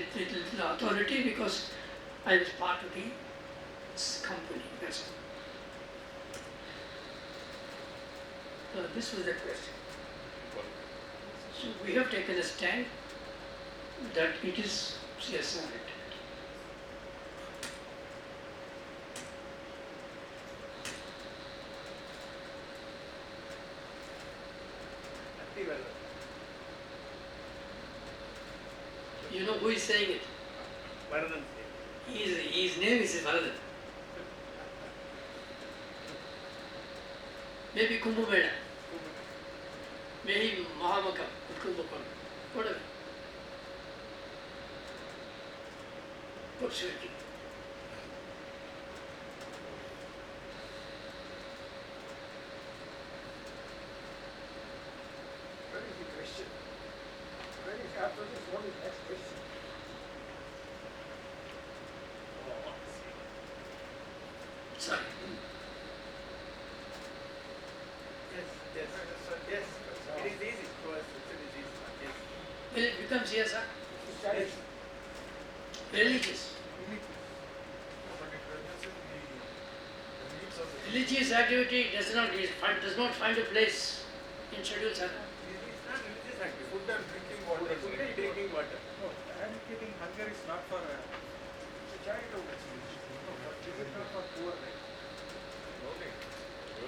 authority because I was part of the company. That's all. This was the question. So we have taken a stand that it is CSR activity. Active alert. You know who is saying it? Varadan His name is Varadan. Maybe Kumbh, maybe Mahamaka, whatever. What's your opinion? What is the question? When is after this, what is next question? Sorry. Yes. Yes. It is easy for us. It is easy. Yes. Will it become CSR? Yes. Religious. But it reduces the needs of the Religious activity does not find a place in Schedule 7. It is not religious activity. food and drinking water. Food and drinking water. No, eradicating hunger is not for it's a charitable actually. No, but this is not for poor, right?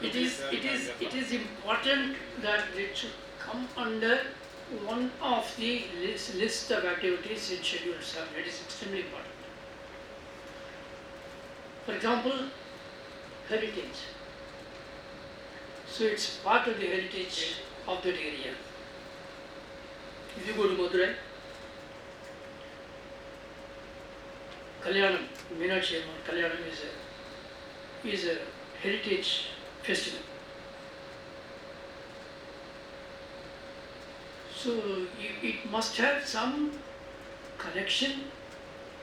It is important that it should come under one of the list of activities in Schedule 7. It is extremely important. For example, heritage. So it's part of the heritage of that area. If you go to Madurai, Kalyanam, Meenakshi Amman Kalyanam is a heritage festival. So it must have some connection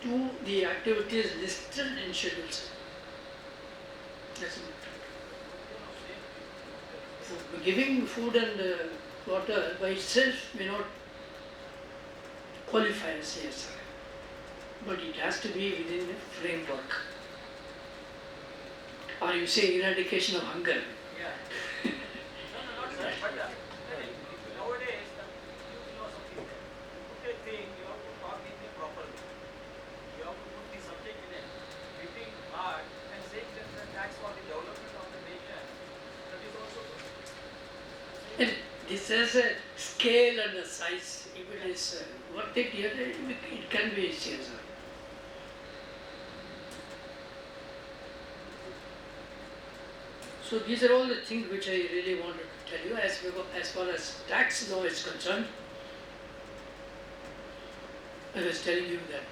to the activities listed in Schedule 7. That's important. So giving food and water by itself may not qualify as CSR. but it has to be within a framework. Or you say eradication of hunger. Yeah. No, not sir, but nowadays the new philosophy is there. You put a thing, you have to talk in a proper way. You have to put the subject in a hitting hard and saying that the tax for the development of the nation, that is also good. And this has a scale and a size. If it is worth it here, it can be CSR. So these are all the things which I really wanted to tell you. As far as tax law is concerned, I was telling you that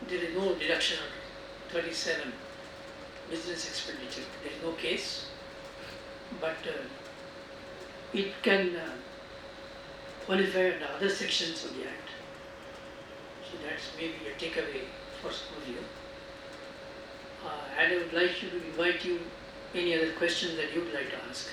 there is no deduction of 37 business expenditure. There is no case, but it can qualify under other sections of the Act. So that's maybe a takeaway for some of you. And I would like to invite you any other questions that you would like to ask.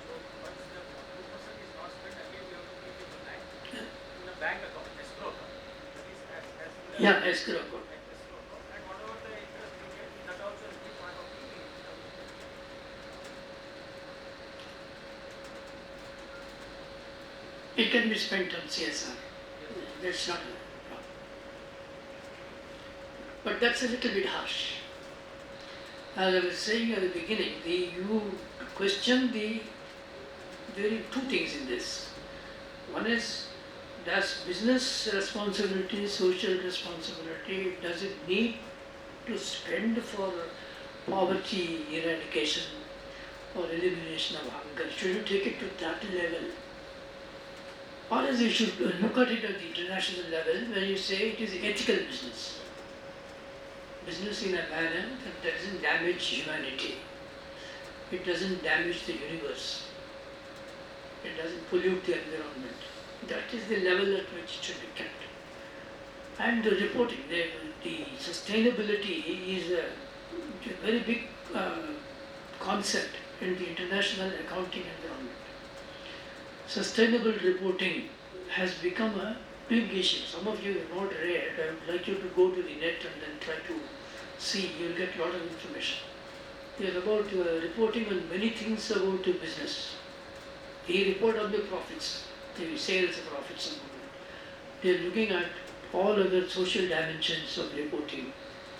So once the 2% is not spent, again you have to keep it in the bank account, escrow account. That is as Yeah, escrow account. escrow account. And whatever the interest you get, that also will be part of the income. It can be spent on CSR. That's not a problem. But that's a little bit harsh. As I was saying at the beginning, you question the two things in this. One is, does business responsibility, social responsibility, does it need to spend for poverty eradication or elimination of hunger? Should you take it to that level? Or else you should look at it at the international level where you say it is ethical business. Business in a manner that doesn't damage humanity. It doesn't damage the universe. It doesn't pollute the environment. That is the level at which it should be kept. And the reporting, the sustainability is a very big concept in the international accounting environment. Sustainable reporting has become a big issue. Some of you have not read. I would like you to go to the net and then try to see. You will get a lot of information. They are about reporting on many things about the business. They report on the profits, the sales profits and all that. They are looking at all other social dimensions of reporting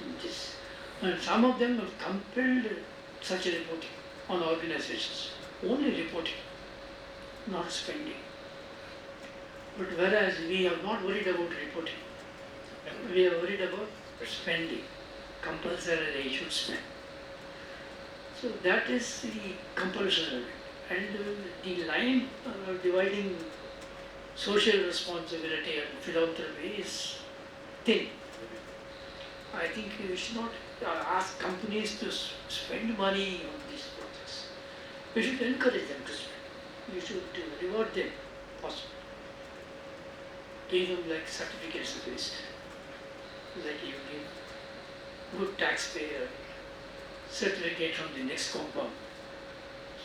in this. And some of them have compelled such a reporting on organizations. Only reporting, not spending. But whereas we are not worried about reporting, we are worried about spending. Compulsorily they should spend. So that is the compulsion. And the line dividing social responsibility and philanthropy is thin. I think we should not ask companies to spend money on these projects. We should encourage them to spend. We should reward them, possibly. Give them like certificates at least. Like you give good taxpayer certificate from the next compound.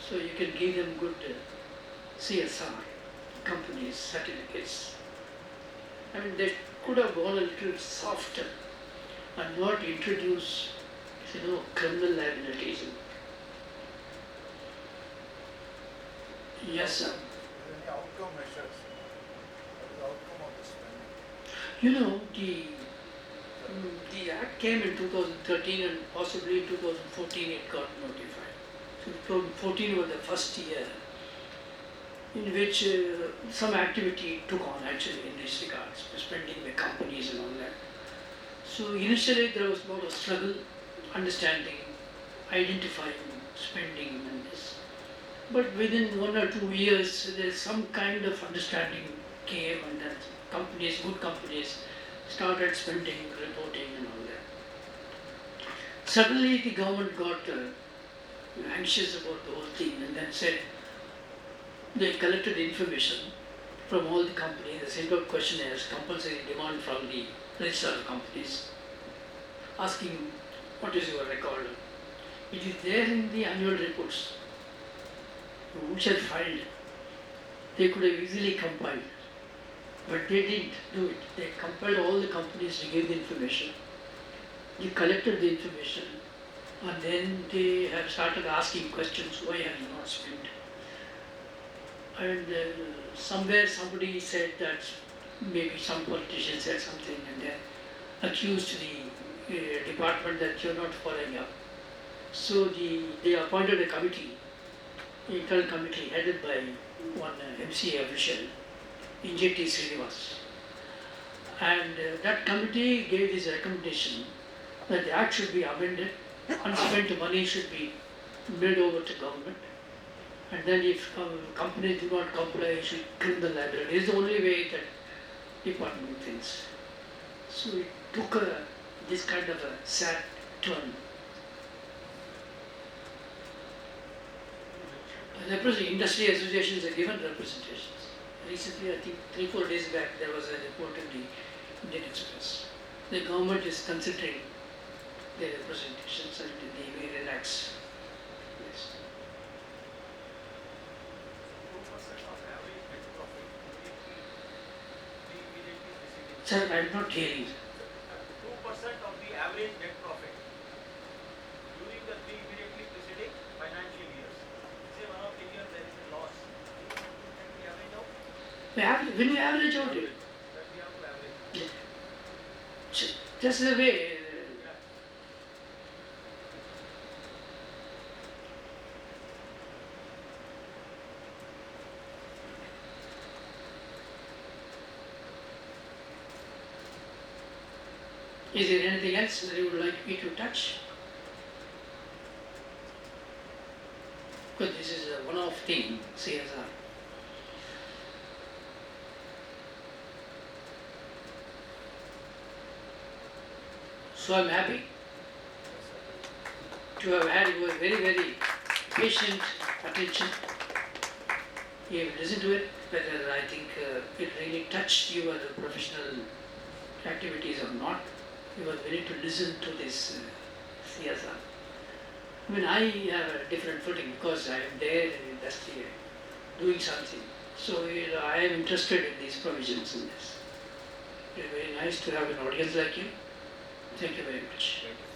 So you can give them good CSR companies certificates. I mean, they could have gone a little softer and not introduce, criminal liabilities. Yes, sir. Is there any outcome measures? What is the outcome of the spending? The Act came in 2013 and possibly in 2014 it got notified. So 2014 was the first year in which some activity took on actually in this regards, spending by companies and all that. So initially there was a lot of struggle, understanding, identifying, spending and this. But within 1 or 2 years there's some kind of understanding came and then companies, good companies, started spending, reporting and all that. Suddenly the government got anxious about the whole thing and then said, they collected information from all the companies, they sent out questionnaires, compulsory demand from the register of companies, asking what is your record, It is there in the annual reports, which are filed. They could have easily compiled, but they didn't do it. They compelled all the companies to give the information. They collected the information, and then they have started asking questions, why have you not spent? And somewhere somebody said that maybe some politician said something and then accused the department that you're not following up. So they appointed a committee, internal committee headed by one MCA official, Injeti Srinivas. And that committee gave this recommendation that the act should be amended, unspent money should be made over to government, and then if companies do not comply, it should criminal liability. It is the only way that department thinks. So it took this kind of a sad turn. Industry associations are given representations. Recently, I think 3-4 days back, there was a report in the Indian Express. The government is considering their representations and they may relax. Yes. 2% of average net profit immediately preceding. Sir, I am not hearing. 2% of the average net profit during the 3 immediately preceding financial years. Say one of the years there is a loss. Can we average out? When you average out it, That we have to average. just the way. Is there anything else that you would like me to touch? Because this is a one-off thing, CSR. So I'm happy to have had your very, very patient attention. You have listened to it, whether I think it really touched your professional activities or not. You were willing to listen to this CSR. I mean, I have a different footing because I am there in the industry doing something. So I am interested in these provisions in this. It's very nice to have an audience like you. Thank you very much. Thank you.